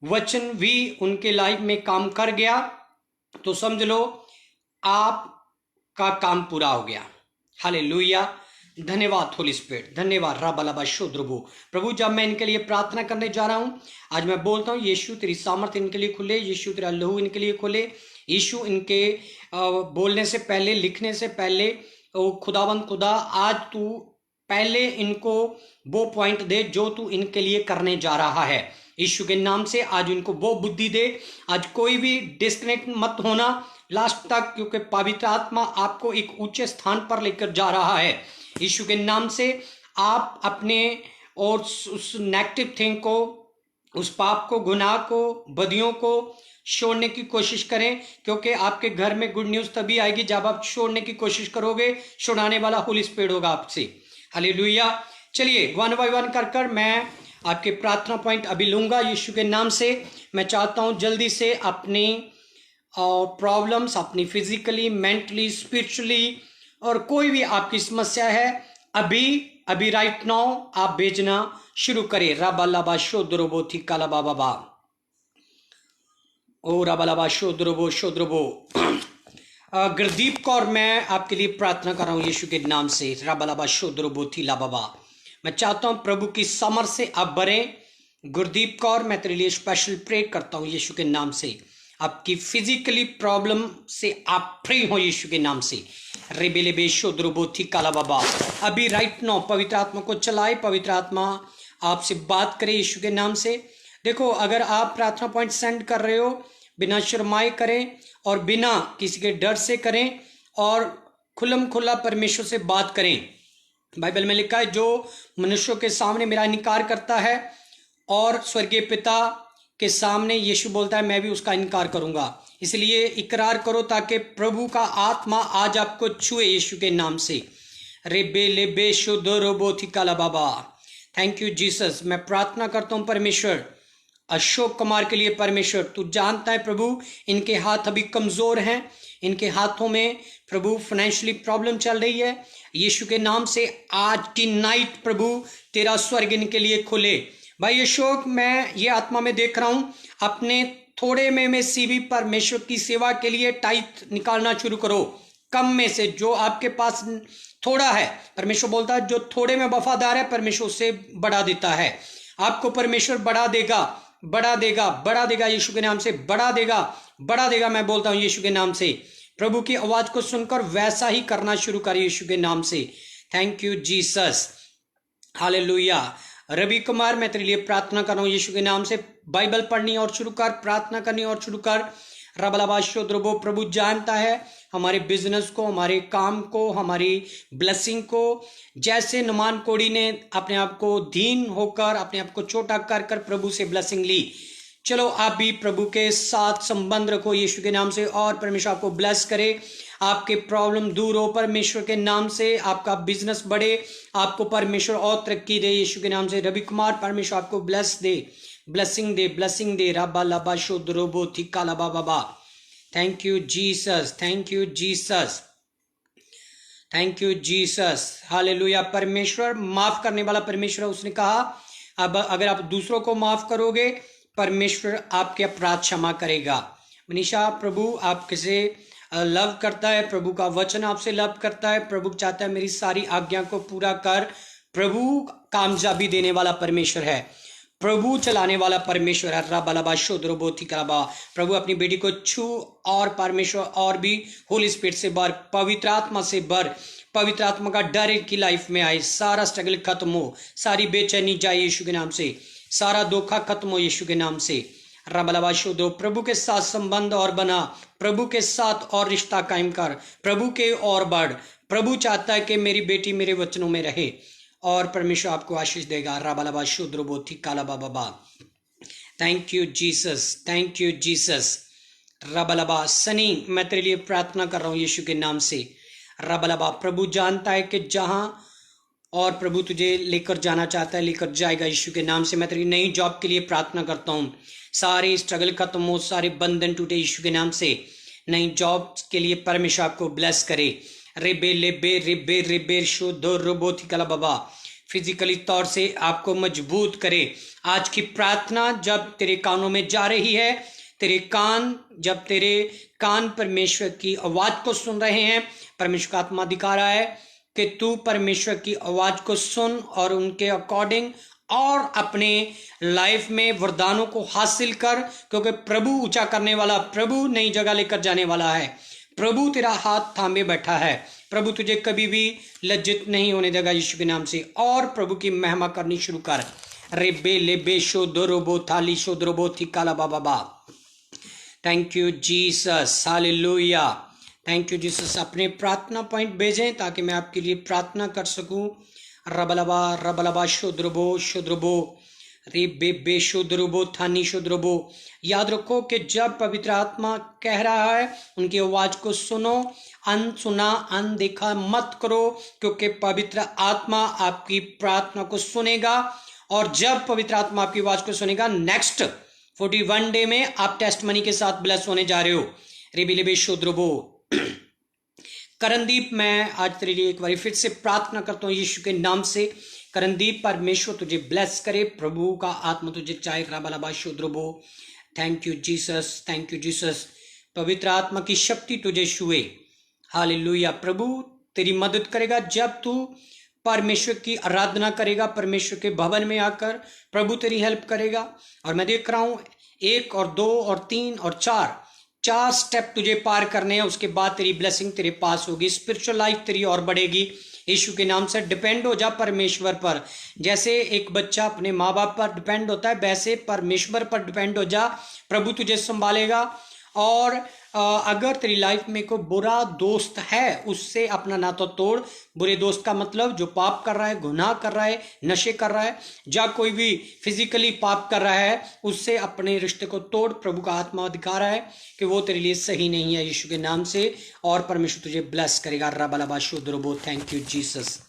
वचन भी उनके लाइफ में काम कर गया तो समझ लो आपका काम पूरा हो गया। हालेलुया। धन्यवाद होली स्पिरिट, धन्यवाद राबालाबा शोद्रभु। प्रभु, जब मैं इनके लिए प्रार्थना करने जा रहा हूं, आज मैं बोलता हूं यीशु तेरी सामर्थ इनके लिए खुले, यीशु तेरा लहू इनके लिए खुले, यीशु इनके बोलने से पहले, लिखने से पहले, खुदावंद खुदा आज तू पहले इनको वो पॉइंट दे जो तू इनके लिए करने जा रहा है। यीशु के नाम से आज उनको वो बुद्धि दे। आज कोई भी डिस्कनेक्ट मत होना लास्ट तक, क्योंकि पवित्र आत्मा आपको एक ऊंचे स्थान पर लेकर जा रहा है। यीशु के नाम से आप अपने और उस नेगेटिव थिंग को, उस पाप को, गुनाह को, बदियों को छोड़ने की कोशिश करें, क्योंकि आपके घर में गुड न्यूज तभी आएगी जब आप छोड़ने की कोशिश करोगे। छुड़ाने वाला होली स्पिरिट होगा आपसे। हालेलुया। चलिए वन बाय वन कर मैं आपके प्रार्थना पॉइंट अभी लूंगा यीशु के नाम से। मैं चाहता हूं जल्दी से अपनी प्रॉब्लम्स, अपनी फिजिकली, मेंटली, स्पिरिचुअली और कोई भी आपकी समस्या है, अभी राइट नाउ आप भेजना शुरू करें। रबा लबा शोद्रोबो थी काला बाबा ओ रबा लबा शोद्रोबो। गुरदीप कौर, मैं आपके लिए प्रार्थना कर रहा हूँ यीशु के नाम से। रबा लबा शोद्रोबो थी ला बाबा, मैं चाहता हूँ प्रभु की समर से आप भरें। गुरदीप कौर, मैं तेरे लिए स्पेशल प्रे करता हूँ यीशु के नाम से। आपकी फिजिकली प्रॉब्लम से आप फ्री हो यीशु के नाम से। रेबेले बेशो द्रुबोथी काला बाबा, अभी राइट नाउ पवित्र आत्मा को चलाए। पवित्र आत्मा आपसे बात करे यीशु के नाम से। देखो, अगर आप प्रार्थना पॉइंट सेंड कर रहे हो, बिना शर्माए करें और बिना किसी के डर से करें और खुल्लम खुल्ला परमेश्वर से बात करें। बाइबल में लिखा है, जो मनुष्यों के सामने मेरा इनकार करता है और स्वर्गीय पिता के सामने यीशु बोलता है मैं भी उसका इनकार करूंगा। इसलिए इकरार करो ताकि प्रभु का आत्मा आज आपको छुए यीशु के नाम से। रेबे लेबे शुद्धोरोबोथी काला बाबा, थैंक यू जीसस। मैं प्रार्थना करता हूं परमेश्वर, अशोक कुमार के लिए परमेश्वर, तू जानता है प्रभु इनके हाथ अभी कमजोर हैं, इनके हाथों में प्रभु फाइनेंशियली प्रॉब्लम चल रही है। यीशु के नाम से आज की नाइट प्रभु तेरा स्वर्ग इनके लिए खुले। भाई अशोक, मैं ये आत्मा में देख रहा हूं, अपने थोड़े में से भी परमेश्वर की सेवा के लिए टाइट निकालना शुरू करो। कम में से जो आपके पास थोड़ा है, परमेश्वर बोलता है जो थोड़े में वफादार है परमेश्वर उससे बढ़ा देता है। आपको परमेश्वर बढ़ा देगा, बढ़ा देगा, बढ़ा देगा यीशु के नाम से, बढ़ा देगा, बढ़ा देगा। मैं बोलता हूं यीशु के नाम से। प्रभु की आवाज को सुनकर वैसा ही करना शुरू कर यीशु के नाम से। Thank you Jesus, hallelujah. Ravi Kumar, मैं तेरे लिए प्रार्थना कर रहा हूँ यीशु के नाम से। बाइबल पढ़नी और शुरू कर, प्रार्थना करनी और शुरू कर। रबलाबाशो द्रबो, प्रभु जानता है हमारे बिजनेस को, हमारे काम को, हमारी ब्लेसिंग को। जैसे नुमान कोड़ी ने अपने आप को दीन होकर, अपने आप को छोटा कर कर प्रभु से ब्लेसिंग ली, चलो आप भी प्रभु के साथ संबंध रखो यीशु के नाम से और परमेश्वर आपको ब्लेस करे। आपके प्रॉब्लम दूर हो परमेश्वर के नाम से, आपका बिजनेस बढ़े, आपको परमेश्वर और तरक्की दे यीशु के नाम से। रवि कुमार, परमेश्वर आपको ब्लेस दे, ब्लेसिंग दे, ब्लेसिंग दे। रबा लबा शोद्रोबो थी काला बाबा, thank you Jesus, thank you Jesus, thank you Jesus, hallelujah. परमेश्वर माफ करने वाला परमेश्वर, उसने कहा अब अगर आप दूसरों को माफ करोगे परमेश्वर आपके अपराध क्षमा करेगा। मनीषा, प्रभु आपसे लव करता है, प्रभु का वचन आपसे लव करता है। प्रभु चाहता है मेरी सारी आज्ञा को पूरा कर। प्रभु कामयाबी देने वाला परमेश्वर है, प्रभु चलाने वाला परमेश्वर है। रबा शोद्रोबोथी करबा, प्रभु अपनी बेटी को छू और परमेश्वर और भी होली स्पिरिट से भर, पवित्र आत्मा से भर। पवित्र आत्मा का डर इनकी लाइफ में आए, सारा स्ट्रगल खत्म हो, सारी बेचैनी जाए यीशु के नाम से, सारा धोखा खत्म हो यीशु के नाम से। रबा शोद्रो, प्रभु के साथ संबंध और बना, प्रभु के साथ और रिश्ता कायम कर, प्रभु के और बढ़। प्रभु चाहता है कि मेरी बेटी मेरे वचनों में रहे और परमेश्वर आपको आशीष देगा। रबा शोद्रोबोथी काला बाबा, thank you Jesus, thank you Jesus. रबा सनी, मैं तेरे लिए प्रार्थना कर रहा हूँ यीशु के नाम से। रबा, प्रभु जानता है कि जहां और प्रभु तुझे लेकर जाना चाहता है, लेकर जाएगा यीशु के नाम से। मैं तेरी नई जॉब के लिए प्रार्थना करता हूँ, सारे स्ट्रगल खत्म हो, सारे बंधन टूटे यीशु के नाम से। नई जॉब के लिए परमेश्वर आपको ब्लेस करे। रेबे लेबे रेबे रेबे शोधो रोबोथी कला बाबा, फिजिकली तौर से आपको मजबूत करे। आज की प्रार्थना जब तेरे कानों में जा रही है, तेरे कान, जब तेरे कान परमेश्वर की आवाज को सुन रहे हैं, परमेश्वर का आत्मा दिखा रहा है कि तू परमेश्वर की आवाज को सुन और उनके अकॉर्डिंग और अपने लाइफ में वरदानों को हासिल कर, क्योंकि प्रभु ऊंचा करने वाला, प्रभु नई जगह लेकर जाने वाला है। प्रभु तेरा हाथ थामे बैठा है, प्रभु तुझे कभी भी लज्जित नहीं होने देगा यीशु के नाम से। और प्रभु की महिमा करनी शुरू कर। रेबे लेबे शो दोरोबो थाली शो द्रोबो थिकाला बाबा। Thank you Jesus, hallelujah. Thank you Jesus. अपने प्रार्थना पॉइंट भेजें ताकि मैं आपके लिए प्रार्थना कर सकूं। रबलबा रबलबा शुद्रबो शुद्रबो रे बे शुद्रबो थानी शुद्रबो। याद रखो कि जब पवित्र आत्मा कह रहा है उनकी आवाज को सुनो, अनसुना अनदेखा मत करो, क्योंकि पवित्र आत्मा आपकी प्रार्थना को सुनेगा। और जब पवित्र आत्मा आपकी आवाज को सुनेगा, नेक्स्ट 41 डे में आप टेस्ट मनी के साथ ब्लेस होने जा रहे हो। रेबी लेबे शुद्रबो। करणदीप, मैं आज तेरे लिए एक बार फिर से प्रार्थना करता हूँ यीशु के नाम से। करणदीप, परमेश्वर तुझे ब्लेस करे, प्रभु का आत्मा तुझे चाहे। राबालाबा शुद्रबो। Thank you Jesus, thank you Jesus. पवित्र आत्मा की शक्ति तुझे छुए। हालेलुया। प्रभु तेरी मदद करेगा जब तू परमेश्वर की आराधना करेगा, परमेश्वर के भवन में आकर प्रभु तेरी हेल्प करेगा। और मैं देख रहा हूं 1 और 2 और 3 और 4 स्टेप तुझे पार करने हैं। उसके बाद तेरी ब्लेसिंग तेरे पास होगी, स्पिरिचुअल लाइफ तेरी और बढ़ेगी। यीशु के नाम से डिपेंड हो जा परमेश्वर पर। जैसे एक बच्चा अपने माँ बाप पर डिपेंड होता है, वैसे परमेश्वर पर डिपेंड हो जा। प्रभु तुझे संभालेगा। और अगर तेरी लाइफ में कोई बुरा दोस्त है, उससे अपना नाता तोड़। बुरे दोस्त का मतलब जो पाप कर रहा है, गुनाह कर रहा है, नशे कर रहा है, या कोई भी फिजिकली पाप कर रहा है, उससे अपने रिश्ते को तोड़। प्रभु का आत्मा दिखा रहा है कि वो तेरे लिए सही नहीं है, यीशु के नाम से। और परमेश्वर तुझे ब्लेस करेगा। रबलबा शुद्रबो। Thank you Jesus,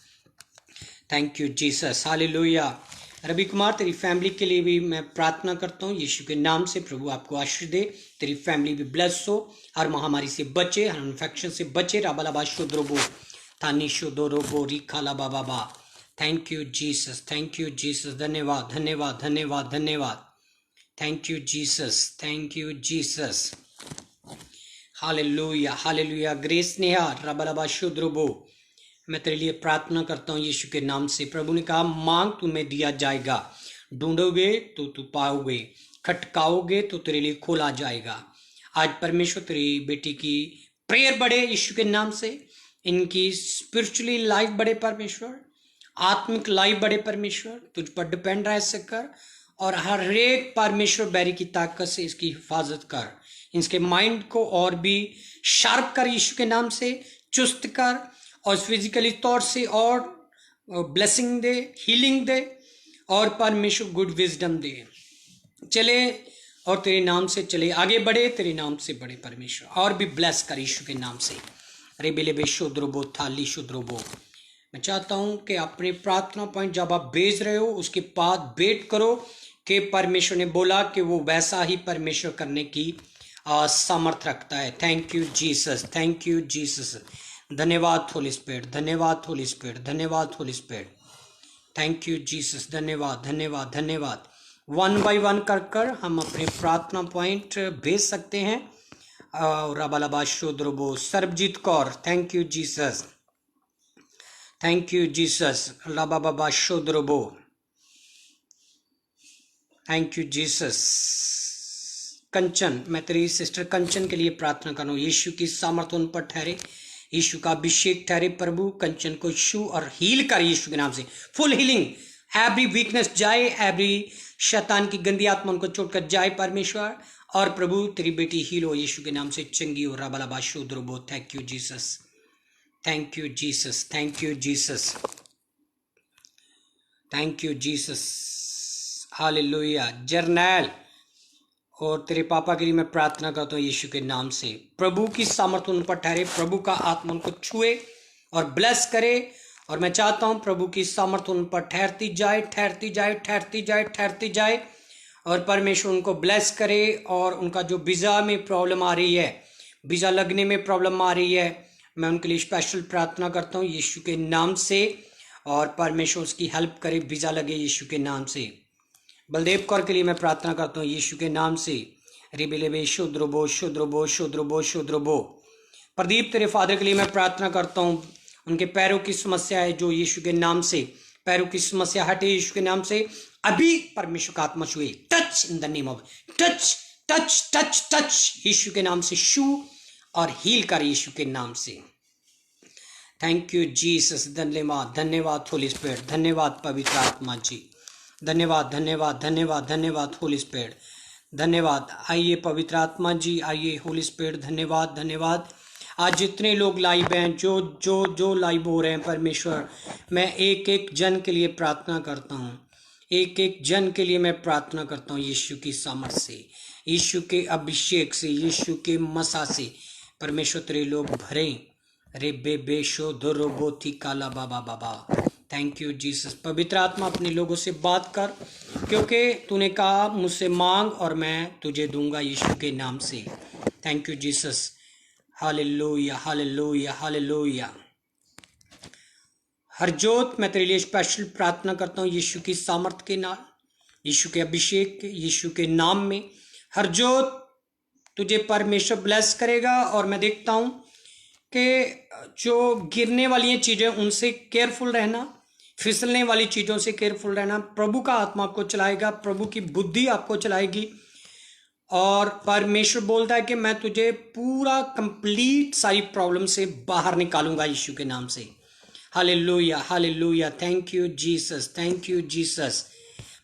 thank you Jesus, hallelujah. Ravi Kumar, तेरी फैमिली के लिए भी मैं प्रार्थना करता हूँ यीशु के नाम से। प्रभु आपको आशीष दे, तेरी फैमिली भी ब्लेस हो, हर महामारी से बचे, हर इन्फेक्शन से बचे। राबालाबा शुद्रबो थानी शुद्रोबो रिखाला बाबा। Thank you Jesus, thank you Jesus. धन्यवाद धन्यवाद धन्यवाद धन्यवाद। Thank you Jesus, thank you Jesus. Hallelujah hallelujah. Grace Neha, राबालाबा शुद्रबो, मैं तेरे लिए प्रार्थना करता हूँ यीशु के नाम से। प्रभु ने कहा, मांग तुम्हें दिया जाएगा, ढूंढोगे तो तू पाओगे, खटकाओगे तो तेरे लिए खोला जाएगा। आज परमेश्वर तेरी बेटी की प्रेयर बढ़े यीशु के नाम से, इनकी स्पिरिचुअली लाइफ बढ़े परमेश्वर, आत्मिक लाइफ बढ़े परमेश्वर। तुझ पर डिपेंड रह सकर और हर एक परमेश्वर बैरी की ताकत से इसकी हिफाजत कर। इसके माइंड को और भी शार्प कर यीशु के नाम से, चुस्त कर, और फिजिकली तौर से और ब्लेसिंग दे, हीलिंग दे, और परमेश्वर गुड विजडम दे। चले और तेरे नाम से चले, आगे बढ़े, तेरे नाम से बढ़े परमेश्वर, और भी ब्लेस कर यीशु के नाम से। रेबेलेबे शुद्रबो थाली शुद्रबो। मैं चाहता हूं कि अपने प्रार्थना पॉइंट जब आप भेज रहे हो उसके बाद वेट करो कि परमेश्वर ने बोला कि वो वैसा ही परमेश्वर करने की सामर्थ रखता है। Thank you Jesus, thank you Jesus. धन्यवाद होली स्पिरिट, धन्यवाद होली स्पिरिट, धन्यवाद Holi spirit. Thank you Jesus, धन्यवाद धन्यवाद धन्यवाद। 1 बाय 1 कर हम अपने प्रार्थना पॉइंट भेज सकते हैं। रबालाबा शुद्रबो। Sarabjit Kaur, thank you Jesus, thank you Jesus. रबाबा शुद्रबो, थैंक यू जीसस। कंचन, मैं तेरी सिस्टर कंचन के लिए प्रार्थना कर रहा हूँ। यीशु की सामर्थ उन पर ठहरे, यीशु का अभिषेक ठहरे। प्रभु कंचन को छू और हील कर यीशु के नाम से। फुल हीलिंग, एवरी वीकनेस जाए, एवरी शैतान की गंदी आत्मा उनको छोड़कर जाए परमेश्वर। और प्रभु तेरी बेटी हील हो यीशु के नाम से, चंगी हो। रबालाबा शुद्रबो। Thank you Jesus, thank you Jesus, thank you Jesus, thank you Jesus. Hallelujah. Jarnail, और तेरे पापा के लिए मैं प्रार्थना करता हूँ यीशु के नाम से। प्रभु की सामर्थ उन पर ठहरे, प्रभु का आत्मा उनको छुए और ब्लेस करे। और मैं चाहता हूँ प्रभु की सामर्थ उन पर ठहरती जाए, ठहरती जाए, ठहरती जाए, ठहरती जाए, और परमेश्वर उनको ब्लेस करे। और उनका जो वीज़ा में प्रॉब्लम आ रही है, वीज़ा लगने में प्रॉब्लम आ रही है, मैं उनके लिए स्पेशल प्रार्थना करता हूँ यीशु के नाम से। और परमेश्वर उसकी हेल्प करे, वीज़ा लगे यीशु के नाम से। बलदेव कौर के लिए मैं प्रार्थना करता हूँ यीशु के नाम से। रिबिलेबे शुद्रबो शुद्रबो शुद्रबो शुद्रबो। प्रदीप, तेरे फादर के लिए मैं प्रार्थना करता हूँ, उनके पैरों की समस्या है जो यीशु के नाम से, पैरों की समस्या हटे यीशु के नाम से। अभी परमेश्वर का आत्मा छुए, touch in the name of, touch touch touch touch यीशु के नाम से, छू और हील कर यीशु के नाम से। थैंक यू जीसस, धन्यवाद धन्यवाद होली स्पिरिट, धन्यवाद पवित्र आत्मा जी, धन्यवाद धन्यवाद धन्यवाद धन्यवाद होली स्पिरिट, धन्यवाद। आइए पवित्र आत्मा जी, आइए होली स्पिरिट, धन्यवाद धन्यवाद। आज जितने लोग लाइव हैं, जो जो जो लाइव हो रहे हैं परमेश्वर, मैं एक एक जन के लिए प्रार्थना करता हूँ, एक एक जन के लिए मैं प्रार्थना करता हूँ। यीशु की सामर्थ से, यीशु के अभिषेक से, यीशु के मसा से परमेश्वर तेरे लोग भरे। रे बे बेशो धो बोथी काला बाबा बाबा। Thank you Jesus. पवित्र आत्मा अपने लोगों से बात कर, क्योंकि तूने कहा मुझसे मांग और मैं तुझे दूंगा, यीशु के नाम से। Thank you Jesus. Hallelujah hallelujah hallelujah. Harjot मैं तेरे लिए स्पेशल प्रार्थना करता हूँ यीशु की सामर्थ के नाम, यीशु के अभिषेक के, यीशु के नाम में। हरजोत तुझे परमेश्वर ब्लेस करेगा। और मैं देखता हूँ कि जो गिरने वाली चीज़ें उनसे केयरफुल रहना, फिसलने वाली चीज़ों से केयरफुल रहना। प्रभु का आत्मा आपको चलाएगा, प्रभु की बुद्धि आपको चलाएगी। और परमेश्वर बोलता है कि मैं तुझे पूरा कंप्लीट सारी प्रॉब्लम से बाहर निकालूंगा यीशु के नाम से। Hallelujah hallelujah. Thank you Jesus, thank you Jesus.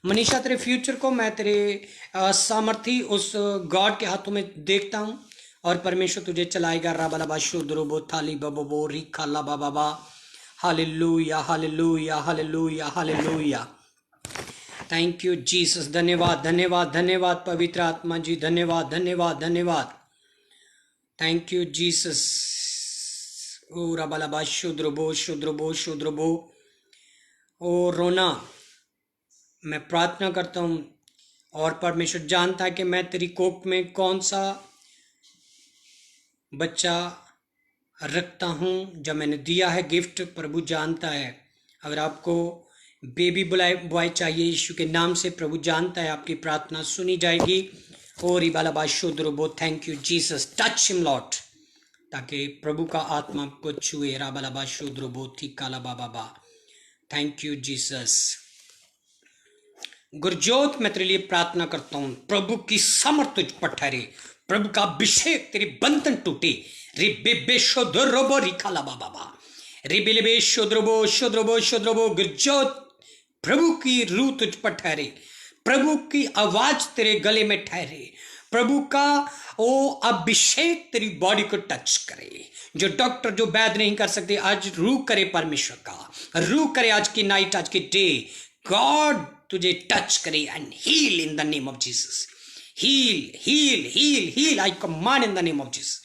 Manisha, तेरे फ्यूचर को मैं तेरे सामर्थी उस गॉड के हाथों में देखता हूँ और परमेश्वर तुझे चलाएगा। राबालाबा शुद्रोबो थाली बबो री खाला बाबा। Hallelujah hallelujah hallelujah hallelujah. Thank you Jesus. धन्यवाद धन्यवाद धन्यवाद पवित्र आत्मा जी, धन्यवाद धन्यवाद धन्यवाद। Thank you Jesus. ओ राबालाबा शुद्रोबो शुद्रोबो शुद्रोबो। ओ रोना, मैं प्रार्थना करता हूँ और परमेश्वर जानता है कि मैं तेरी कोख में कौन सा बच्चा रखता हूँ। जब मैंने दिया है गिफ्ट, प्रभु जानता है। अगर आपको बेबी बॉय चाहिए यीशु के नाम से, प्रभु जानता है आपकी प्रार्थना सुनी जाएगी। और इबालाबा शुद्रोबो। Thank you Jesus. Touch him Lord, ताकि प्रभु का आत्मा को छुए। राबालाबा शुद्रोबो थी काला बाबा। Thank you Jesus. गुरजोत, मैं तेरे लिए प्रार्थना करता हूं, प्रभु की समर्थ तुझ पर ठहरे, प्रभु का अभिषेक तेरे बंधन टूटे। रे बेबे शोधरोबो रिखाला बाबा, रे बेले शोधरोबो शोधरोबो शोधरोबो। गुरजोत, प्रभु की रूह तुझ पर ठहरे, प्रभु की आवाज तेरे गले में ठहरे, प्रभु का ओ अभिषेक तेरी बॉडी को टच करे। जो डॉक्टर, जो वैद्य नहीं कर सकते, आज रूह करे परमेश्वर का, रूह करे आज की नाइट, आज की डे। गॉड तुझे टच करे and heal in the name of Jesus. Heal heal heal heal, I command in the name of Jesus.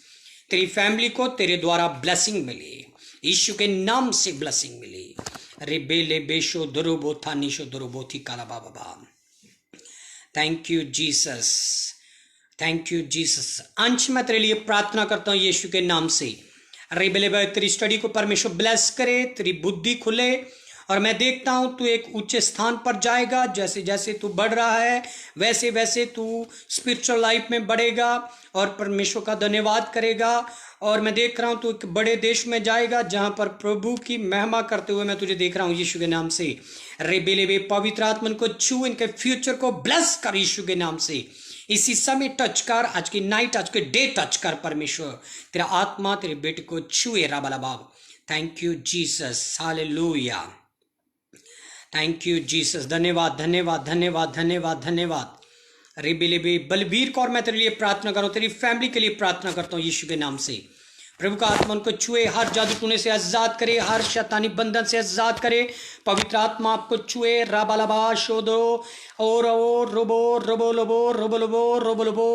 तेरी फैमिली को तेरे द्वारा ब्लेसिंग मिले, यीशु के नाम से ब्लेसिंग मिले। रे बेले बेशो दरोबो था निशो दरोबो थी काला बाबा। Thank you Jesus, thank you Jesus. Ansh, मैं तेरे लिए प्रार्थना करता हूँ यीशु के नाम से। रे बेले, तेरी स्टडी को परमेश्वर ब्लेस करे, तेरी बुद्धि खुले। और मैं देखता हूँ तू एक ऊंचे स्थान पर जाएगा। जैसे जैसे तू बढ़ रहा है, वैसे वैसे तू स्पिरिचुअल लाइफ में बढ़ेगा और परमेश्वर का धन्यवाद करेगा। और मैं देख रहा हूँ तू एक बड़े देश में जाएगा, जहाँ पर प्रभु की महिमा करते हुए मैं तुझे देख रहा हूँ यीशु के नाम से। रे बेले बे, पवित्र आत्मा को छू, इनके फ्यूचर को ब्लेस कर यीशु के नाम से। इसी समय टच कर, आज की नाइट, आज के डे टच कर परमेश्वर। तेरा आत्मा तेरे बेटे को छुए राबाला बाब। Thank you Jesus. Hallelujah. Thank you Jesus. धन्यवाद धन्यवाद धन्यवाद धन्यवाद धन्यवाद। रिबिलिबी बलबीर कौर, मैं तेरे लिए प्रार्थना करूँ, तेरी फैमिली के लिए प्रार्थना करता हूँ यीशु के नाम से। प्रभु का आत्मा उनको छुए, हर जादू टूने से आजाद करे, हर शैतानी बंधन से आजाद करे। पवित्र आत्मा आपको छुए। राबालाबा शोदो और रोबो रोबो लोबो रोबो लोबो रोबो लोबो।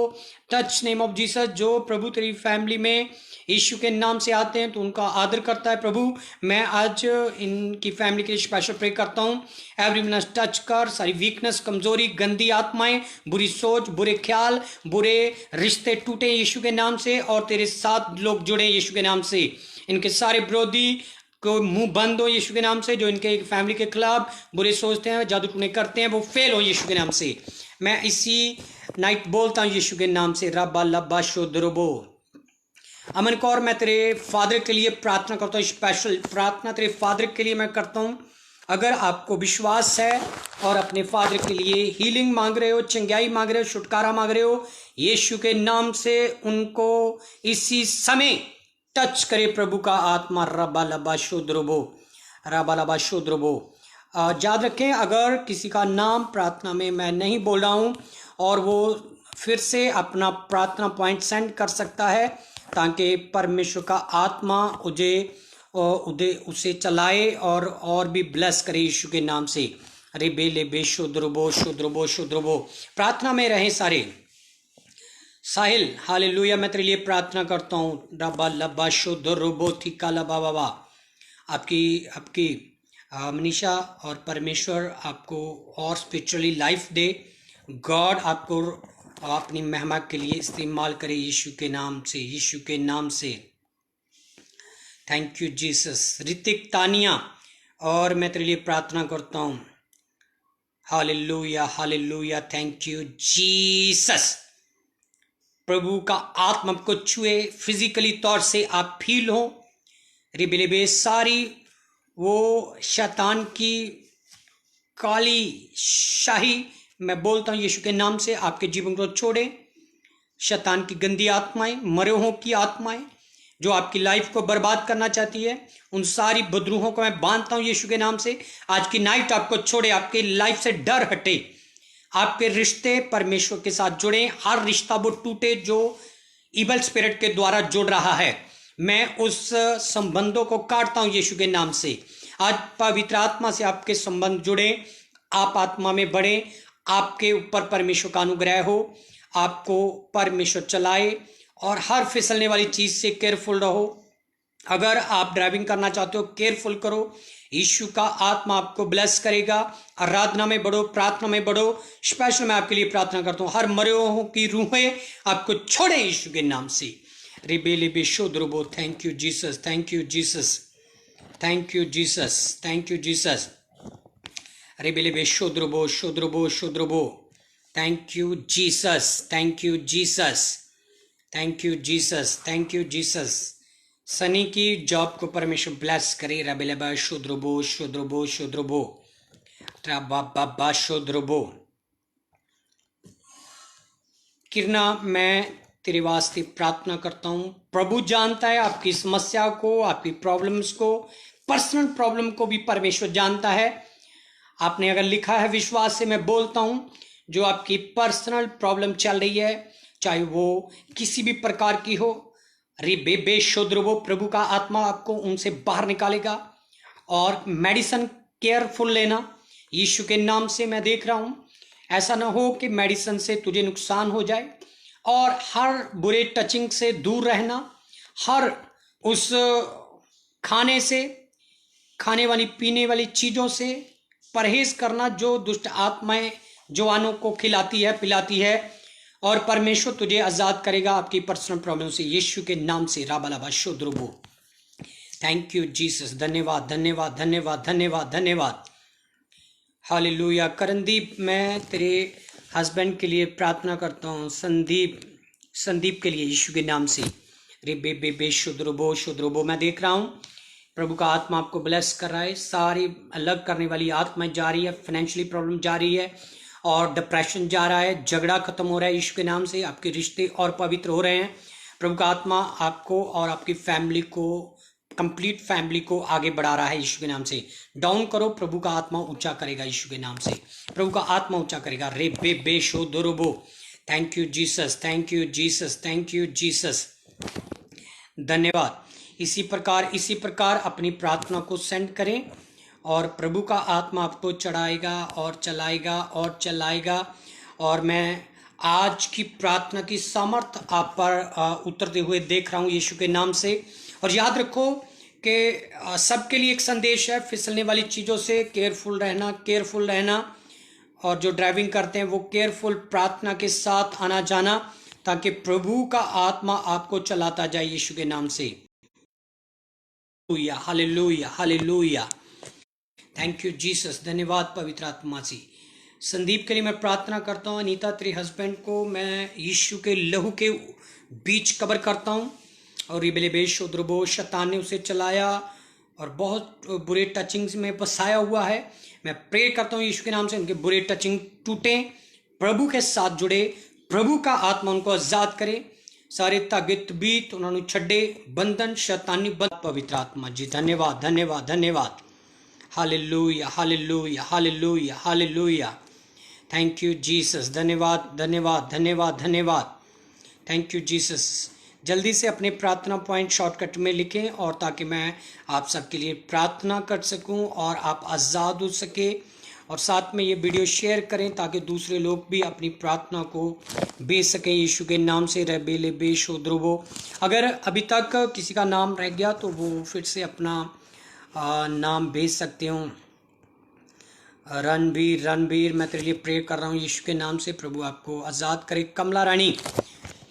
Touch name of Jesus. जो प्रभु तेरी फैमिली में यीशु के नाम से आते हैं तो उनका आदर करता है प्रभु। मैं आज इनकी फैमिली के लिए स्पेशल प्रे करता हूँ। एवरी मिनट टच कर, सारी वीकनेस, कमजोरी, गंदी आत्माएं, बुरी सोच, बुरे ख्याल, बुरे रिश्ते टूटे यीशु के नाम से, और तेरे साथ लोग जुड़े यीशु के नाम से। इनके सारे विरोधी को मुंह बंद हो यीशु के नाम से। जो इनके फैमिली के खिलाफ बुरे सोचते हैं, जादू टूने करते हैं, वो फेल हो यीशु के नाम से। मैं इसी नाइट बोलता हूँ यीशु के नाम से। रब्बा लब्बा शोद्रबो। अमन कौर, मैं तेरे फादर के लिए प्रार्थना करता हूँ, स्पेशल प्रार्थना तेरे फादर के लिए मैं करता हूँ। अगर आपको विश्वास है और अपने फादर के लिए हीलिंग मांग रहे हो, चंगाई मांग रहे हो, छुटकारा मांग रहे हो, यीशु के नाम से उनको इसी समय टच करे प्रभु का आत्मा। रब्बा लब्बा शोद्रबो, रब्बा लब्बा शोद्रबो। याद रखें, अगर किसी का नाम प्रार्थना में मैं नहीं बोल रहा हूँ और वो फिर से अपना प्रार्थना पॉइंट सेंड कर सकता है, ताकि परमेश्वर का आत्मा उसे चलाए और भी ब्लेस करे यीशु के नाम से। अरे बेले बे शुद्रबो शुद्रबो शुद्रबो। प्रार्थना में रहें सारे। साहिल, हालेलुया, मैं तेरे लिए प्रार्थना करता हूँ। रबा लबा शुद्रबो थिका लबा बाबा। आपकी मनीषा और परमेश्वर आपको और स्पिरिचुअली लाइफ दे। गॉड आपको अपनी महिमा के लिए इस्तेमाल करे यीशु के नाम से, यीशु के नाम से। Thank you Jesus. Hrithik, Tania, और मैं तेरे लिए प्रार्थना करता हूँ। Hallelujah hallelujah, thank you Jesus. प्रभु का आत्मा आपको छुए, फिजिकली तौर से आप फील हो। रिबिलिबे सारी वो शैतान की काली शाही मैं बोलता हूँ यीशु के नाम से आपके जीवन को छोड़े। शैतान की गंदी आत्माएं, मरे हुओं की आत्माएं जो आपकी लाइफ को बर्बाद करना चाहती है, उन सारी बदरूहों को मैं बांधता हूँ यीशु के नाम से। आज की नाइट आपको छोड़े, आपकी लाइफ से डर हटे, आपके रिश्ते परमेश्वर के साथ जुड़े, हर रिश्ता वो टूटे जो इवल स्पिरिट के द्वारा जुड़ रहा है। मैं उस संबंधों को काटता हूं यीशु के नाम से। आज पवित्र आत्मा से आपके संबंध जुड़े, आप आत्मा में बढ़े, आपके ऊपर परमेश्वर का अनुग्रह हो, आपको परमेश्वर चलाए, और हर फिसलने वाली चीज से केयरफुल रहो। अगर आप ड्राइविंग करना चाहते हो, केयरफुल करो। यीशु का आत्मा आपको ब्लेस करेगा। आराधना में बढ़ो, प्रार्थना में बढ़ो। स्पेशल मैं आपके लिए प्रार्थना करता हूँ, हर मरे हुओं की रूहें आपको छोड़े यीशु के नाम से। रिबे शुद्रबो। Thank you Jesus, thank you Jesus, thank you Jesus, thank you Jesus. रिबे शुद्रबो शुद्रबो शुद्रबो। Thank you Jesus, thank you Jesus, thank you Jesus, thank you Jesus. Sunny की जॉब को परमेश्वर ब्लेस करे। रबेलबा शुद्रबो शुद्रबो शुद्रबो बाबा शुद्रबो। किरना, मैं तेरे वास्ते प्रार्थना करता हूँ। प्रभु जानता है आपकी समस्या को, आपकी प्रॉब्लम्स को, पर्सनल प्रॉब्लम को भी परमेश्वर जानता है। आपने अगर लिखा है, विश्वास से मैं बोलता हूँ, जो आपकी पर्सनल प्रॉब्लम चल रही है, चाहे वो किसी भी प्रकार की हो, रिबे शुद्रबो, प्रभु का आत्मा आपको उनसे बाहर निकालेगा। और मेडिसिन केयरफुल लेना यीशु के नाम से। मैं देख रहा हूँ ऐसा ना हो कि मेडिसिन से तुझे नुकसान हो जाए, और हर बुरे टचिंग से दूर रहना, हर उस खाने से, खाने वाली पीने वाली चीज़ों से परहेज करना जो दुष्ट आत्माएं जवानों को खिलाती है, पिलाती है, और परमेश्वर तुझे आज़ाद करेगा आपकी पर्सनल प्रॉब्लम से यीशु के नाम से। राबालाबा शुद्रबो। Thank you Jesus. धन्यवाद धन्यवाद धन्यवाद धन्यवाद धन्यवाद। हालेलुया। करनदीप, मैं तेरे हस्बैंड के लिए प्रार्थना करता हूँ, संदीप के लिए यीशु के नाम से। रिबे शुद्रबो शुद्रबो। मैं देख रहा हूँ प्रभु का आत्मा आपको ब्लेस कर रहा है। सारी अलग करने वाली आत्माएं जा रही है, फाइनेंशियली प्रॉब्लम जा रही है, और डिप्रेशन जा रहा है, झगड़ा खत्म हो रहा है यीशु के नाम से। आपके रिश्ते और पवित्र हो रहे हैं। प्रभु का आत्मा आपको और आपकी फैमिली को, कंप्लीट फैमिली को आगे बढ़ा रहा है यीशु के नाम से। डाउन करो, प्रभु का आत्मा ऊंचा करेगा यीशु के नाम से। प्रभु का आत्मा ऊंचा करेगा। रे बे शो दोरोबो। Thank you Jesus, thank you Jesus, thank you Jesus. धन्यवाद। इसी प्रकार अपनी प्रार्थना को सेंड करें, और प्रभु का आत्मा आपको चढ़ाएगा और चलाएगा और चलाएगा। और मैं आज की प्रार्थना की सामर्थ आप पर उतरते हुए देख रहा हूँ यीशु के नाम से। और याद रखो कि सबके लिए एक संदेश है, फिसलने वाली चीज़ों से केयरफुल रहना, केयरफुल रहना। और जो ड्राइविंग करते हैं वो केयरफुल प्रार्थना के साथ आना जाना, ताकि प्रभु का आत्मा आपको चलाता जाए यीशु के नाम से। Hallelujah hallelujah. Thank you Jesus. धन्यवाद पवित्र आत्मा जी। संदीप के लिए मैं प्रार्थना करता हूँ। अनीता, तेरे हस्बैंड को मैं यीशु के लहू के बीच कवर करता हूँ। और रिबेले शुद्रबो, शैतान ने उसे चलाया और बहुत बुरे टचिंग्स में फंसाया हुआ है। मैं प्रे करता हूँ यीशु के नाम से, उनके बुरे टचिंग टूटे, प्रभु के साथ जुड़े, प्रभु का आत्मा उनको आजाद करे। सारे तागित बीत उन्होंने छड्डे, बंधन शैतानी बंद। पवित्र आत्मा जी धन्यवाद धन्यवाद धन्यवाद। Hallelujah hallelujah hallelujah hallelujah. Thank you Jesus. धन्यवाद धन्यवाद धन्यवाद धन्यवाद। Thank you Jesus. जल्दी से अपने प्रार्थना पॉइंट शॉर्टकट में लिखें और ताकि मैं आप सबके लिए प्रार्थना कर सकूं और आप आज़ाद हो सके, और साथ में ये वीडियो शेयर करें ताकि दूसरे लोग भी अपनी प्रार्थना को भेज सकें यीशु के नाम से। रबेले बेशो ध्रुवो। अगर अभी तक किसी का नाम रह गया तो वो फिर से अपना नाम भेज सकते हो। रणबीर रणबीर, मैं तेरे लिए प्रे कर रहा हूँ यीशु के नाम से, प्रभु आपको आज़ाद करे। कमला रानी,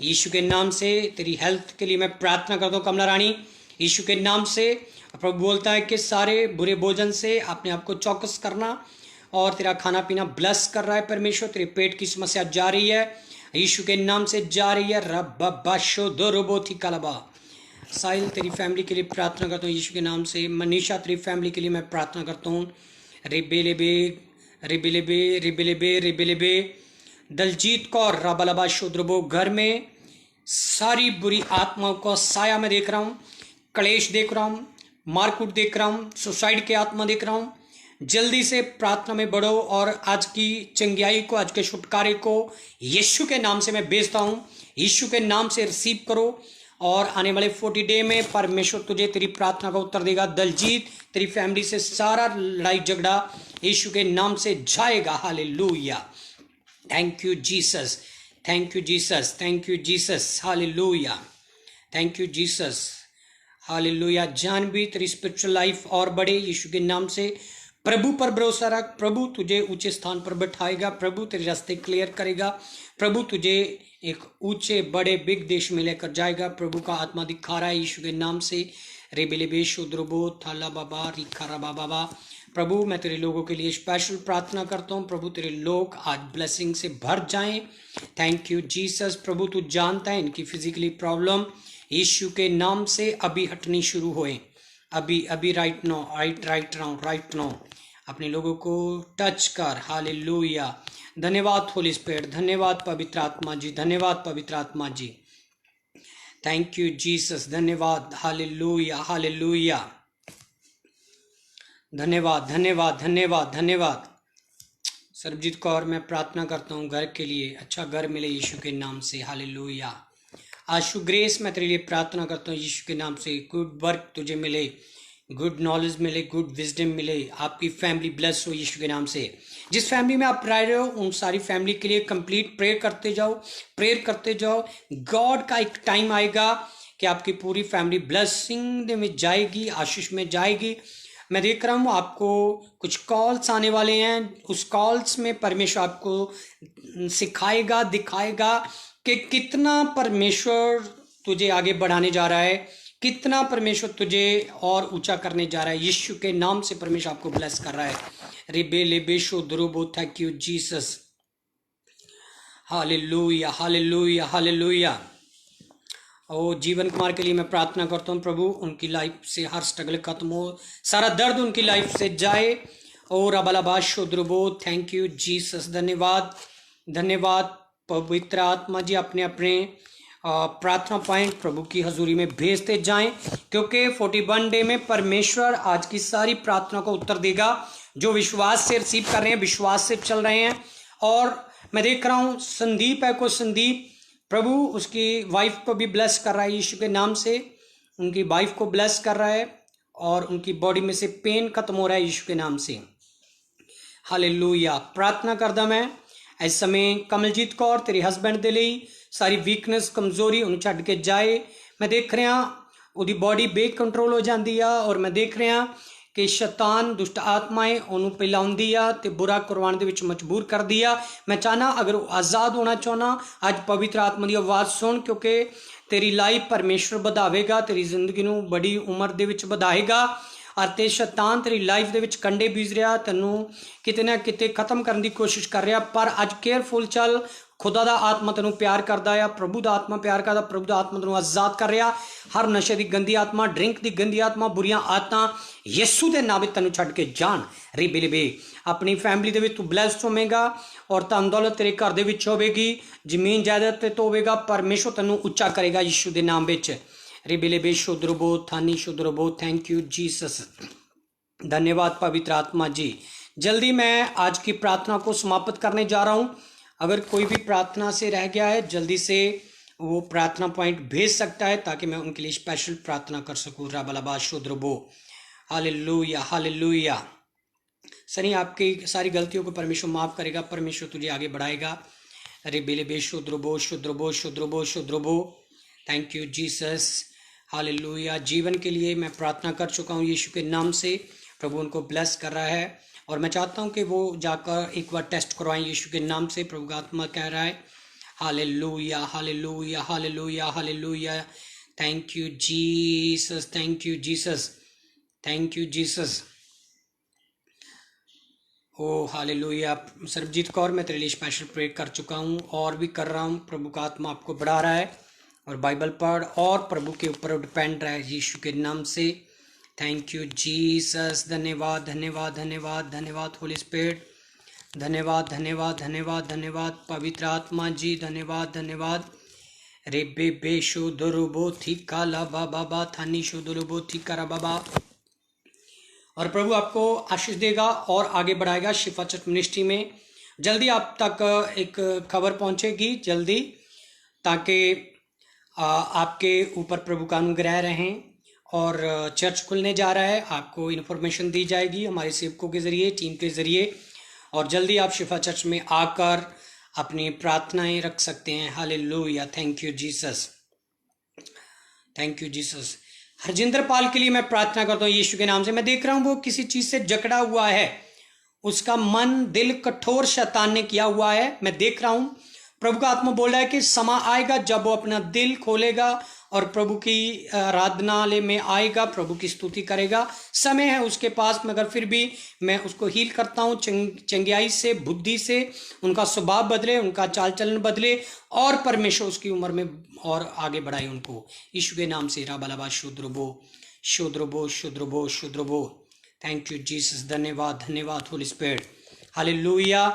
यीशु के नाम से तेरी हेल्थ के लिए मैं प्रार्थना करता हूँ। कमला रानी, यीशु के नाम से प्रभु बोलता है कि सारे बुरे भोजन से अपने आप को चौकस करना, और तेरा खाना पीना ब्लेस कर रहा है परमेश्वर। तेरे पेट की समस्या जा रही है यीशु के नाम से, जा रही है। रब्बाशो दोरोबोथी कलबा। साहिल, तेरी फैमिली के लिए प्रार्थना करता हूँ यीशु के नाम से। मनीषा, तेरी फैमिली के लिए मैं प्रार्थना करता हूँ। रिबेलेबे रिबेलेबे रिबेलेबे रिबेलेबे। दलजीत कौर, रबलबा शुद्रबो, घर में सारी बुरी आत्माओं को साया में देख रहा हूँ, क्लेश देख रहा हूँ, मारकूट देख रहा हूँ, सुसाइड की आत्मा देख रहा हूँ। जल्दी से प्रार्थना में बढ़ो और आज की चंगियाई को, आज के छुटकारे को यीशु के नाम से मैं भेजता हूँ। यीशु के नाम से रिसीव करो और आने वाले 40 डे में परमेश्वर तुझे तेरी प्रार्थना का उत्तर देगा। दलजीत, तेरी फैमिली से सारा लड़ाई झगड़ा यीशु के नाम से जाएगा। Hallelujah. Thank you Jesus, thank you Jesus, thank you Jesus. Hallelujah, thank you Jesus. Hallelujah. Janvi, तेरी स्पिरिचुअल लाइफ और बढ़े यीशु के नाम से। प्रभु पर भरोसा रख, प्रभु तुझे ऊंचे स्थान पर बैठाएगा, प्रभु तेरे रास्ते क्लियर करेगा, प्रभु तुझे एक ऊंचे बड़े बिग देश में लेकर जाएगा। प्रभु का आत्मा दिखा रहा है यीशु के नाम से। रेबेलेबे शुद्रबो थाला बाबा रिखारा बाबा। प्रभु मैं तेरे लोगों के लिए स्पेशल प्रार्थना करता हूँ, प्रभु तेरे लोग आज ब्लेसिंग से भर जाएं। Thank you Jesus. प्रभु तू जानता है इनकी फिजिकली प्रॉब्लम यीशु के नाम से अभी हटनी शुरू होए, अभी अभी राइट नाउ अपने लोगों को टच कर। हालेलुया। धन्यवाद होली स्पिरिट, धन्यवाद पवित्र आत्मा जी, धन्यवाद पवित्र आत्मा जी। थैंक यू जीसस, धन्यवाद। Hallelujah hallelujah. धन्यवाद धन्यवाद धन्यवाद धन्यवाद। सरबजीत कौर, मैं प्रार्थना करता हूँ घर के लिए, अच्छा घर मिले यीशु के नाम से। हालेलुया। आशु ग्रेस, मैं तेरे लिए प्रार्थना करता हूँ यीशु के नाम से। गुड वर्क तुझे मिले, गुड नॉलेज मिले, गुड विजडम मिले, आपकी फैमिली ब्लेस हो यीशु के नाम से। जिस फैमिली में आप रह रहे हो उन सारी फैमिली के लिए कंप्लीट प्रेयर करते जाओ, प्रेयर करते जाओ। गॉड का एक टाइम आएगा कि आपकी पूरी फैमिली ब्लेसिंग में जाएगी, आशीष में जाएगी। मैं देख रहा हूँ आपको कुछ कॉल्स आने वाले हैं, उस कॉल्स में परमेश्वर आपको सिखाएगा, दिखाएगा कि कितना परमेश्वर तुझे आगे बढ़ाने जा रहा है, कितना परमेश्वर तुझे और ऊंचा करने जा रहा है। यीशु के नाम से परमेश्वर आपको ब्लेस कर रहा है। रिबे लेबेशो द्रुबो। Thank you Jesus. Hallelujah hallelujah hallelujah. ओ जीवन कुमार के लिए मैं प्रार्थना करता हूँ, प्रभु उनकी लाइफ से हर स्ट्रगल खत्म हो, सारा दर्द उनकी लाइफ से जाए। ओ रबालाबाशो द्रुबो। Thank you Jesus. धन्यवाद धन्यवाद पवित्र आत्मा जी। अपने अपने प्रार्थना पॉइंट प्रभु की हजूरी में भेजते जाएं, क्योंकि 41 डे में परमेश्वर आज की सारी प्रार्थना को उत्तर देगा। जो विश्वास से रिसीव कर रहे हैं, विश्वास से चल रहे हैं। और मैं देख रहा हूँ संदीप है को, संदीप प्रभु उसकी वाइफ को भी ब्लेस कर रहा है यीशु के नाम से, उनकी वाइफ को ब्लेस कर रहा है और उनकी बॉडी में से पेन खत्म हो रहा है यीशु के नाम से। हालेलुया। प्रार्थना करदा मैं इस समय कमलजीत कौर, तेरे हस्बैंड दे ਲਈ सारी वीकनेस कमजोरी उन्हें छड़ के जाए। मैं देख रहा ਉਹਦੀ बॉडी बेकंट्रोल हो जाती है और मैं देख रहा कि शैतान दुष्ट आत्माएं ਉਹਨੂੰ ਪਿਲਾਉਂਦੀ ਆ ਤੇ बुरा करवाने ਦੇ ਵਿੱਚ मजबूर करदी ਆ। मैं चाहना अगर वो आज़ाद होना चाहना, ਅੱਜ पवित्र आत्मा की आवाज़ सुन, क्योंकि तेरी लाइफ परमेश्वर ਵਧਾਵੇਗਾ, तेरी जिंदगी ਨੂੰ बड़ी उम्र ਦੇ ਵਿੱਚ ਵਧਾਏਗਾ। और ते शैतान तेरी लाइफ ਦੇ ਵਿੱਚ कंडे बीज रहा, तेनों किते ना किते खत्म करने की कोशिश कर रहा। पर अज केयरफुल चल, खुदा दा आत्मा तेनों प्यार करता है, प्रभु दा आत्मा प्यार करता, प्रभु दा आत्मा तेनों आज़ाद कर रहा। हर नशे की गंदी आत्मा, ड्रिंक की गंदी आत्मा, बुरियां आदतां यीशु के नाम तेनों छड़ के जान। रिबे लिबे अपनी फैमिली दे विच तू ब्लैस्ड होवेगा और धन दौलत तेरे घर दे विच होवेगी, जमीन जायदाद ते तो होवेगा। परमेश्वर तेनों उच्चा करेगा यीशु के नाम विच। रिबे लिबे शुद्रबो थानी शुद्रबो। Thank you Jesus. धन्यवाद पवित्र आत्मा जी। जल्दी मैं आज की प्रार्थना को समाप्त करने जा रहा हूं। अगर कोई भी प्रार्थना से रह गया है, जल्दी से वो प्रार्थना पॉइंट भेज सकता है ताकि मैं उनके लिए स्पेशल प्रार्थना कर सकूं। राबलाबा शुद्रबो, हालेलुया हालेलुया। सनी, आपकी सारी गलतियों को परमेश्वर माफ करेगा, परमेश्वर तुझे आगे बढ़ाएगा। अरे बेले बे शुद्रबो शुद्रबो शुद्रबो शुद्रबो। Thank you Jesus, hallelujah. Jeevan के लिए मैं प्रार्थना कर चुका हूँ यीशु के नाम से। प्रभु उनको ब्लेस कर रहा है और मैं चाहता हूँ कि वो जाकर एक बार टेस्ट करवाएं यीशु के नाम से। प्रभु का आत्मा कह रहा है hallelujah hallelujah hallelujah hallelujah. Thank you Jesus, thank you Jesus, thank you Jesus. ओ हालेलुया। सरबजीत कौर, मैं तेरे लिए स्पेशल प्रे कर चुका हूँ और भी कर रहा हूँ। प्रभु का आत्मा आपको बढ़ा रहा है और बाइबल पढ़ और प्रभु के ऊपर डिपेंड रहा है यीशु के नाम से। थैंक यू जीसस, धन्यवाद धन्यवाद धन्यवाद धन्यवाद होली स्पिरिट, धन्यवाद धन्यवाद धन्यवाद धन्यवाद पवित्र आत्मा जी, धन्यवाद धन्यवाद। रे बे बे शो दुरुबो थी काला बाबा थानी शो दुरुबो थी करा बाबा। और प्रभु आपको आशीष देगा और आगे बढ़ाएगा शिफा चर्च मिनिस्ट्री में। जल्दी आप तक एक खबर पहुंचेगी जल्दी, ताकि आपके ऊपर प्रभु का अनुग्रह रहें। और चर्च खुलने जा रहा है, आपको इन्फॉर्मेशन दी जाएगी हमारे सेवकों के ज़रिए, टीम के ज़रिए। और जल्दी आप शिफा चर्च में आकर अपनी प्रार्थनाएं रख सकते हैं। Hallelujah, thank you Jesus, thank you Jesus. Harjinder Pal के लिए मैं प्रार्थना करता हूँ यीशु के नाम से। मैं देख रहा हूँ वो किसी चीज़ से जकड़ा हुआ है, उसका मन दिल कठोर शैतान ने किया हुआ है। मैं देख रहा हूँ प्रभु का आत्मा बोल रहा है कि समा आएगा जब वो अपना दिल खोलेगा और प्रभु की आराधनालय में आएगा, प्रभु की स्तुति करेगा। समय है उसके पास, मगर फिर भी मैं उसको हील करता हूँ चंगियाई से, बुद्धि से। उनका स्वभाव बदले, उनका चाल चलन बदले और परमेश्वर उसकी उम्र में और आगे बढ़ाए उनको यीशु के नाम से। राबालाबा शुद्रबो शुद्रबो शुद्रबो शुद्रबो। थैंक यू जीसस, धन्यवाद धन्यवाद होली स्पिरिट, हालेलुया।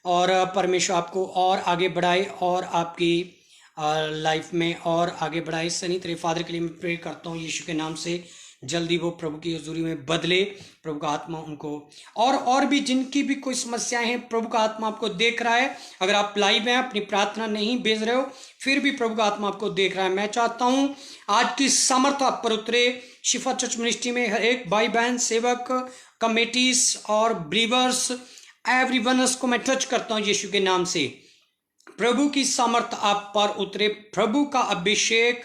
और परमेश्वर आपको और आगे बढ़ाए और आपकी लाइफ में और आगे बढ़ाए। सनी, तेरे फादर के लिए मैं प्रे करता हूँ यीशु के नाम से, जल्दी वो प्रभु की हजूरी में बदले। प्रभु का आत्मा उनको और भी जिनकी भी कोई समस्याएं हैं, प्रभु का आत्मा आपको देख रहा है। अगर आप लाइव हैं, अपनी प्रार्थना नहीं भेज रहे हो, फिर भी प्रभु का आत्मा आपको देख रहा है। मैं चाहता हूँ आज की सामर्थ आप पर उतरे। शिफा चर्च मिनिस्ट्री में हर एक भाई बहन, सेवक, कमेटीज और बिलीवर्स, एवरीवन को मैं टच करता हूँ यीशु के नाम से। प्रभु की सामर्थ आप पर उतरे, प्रभु का अभिषेक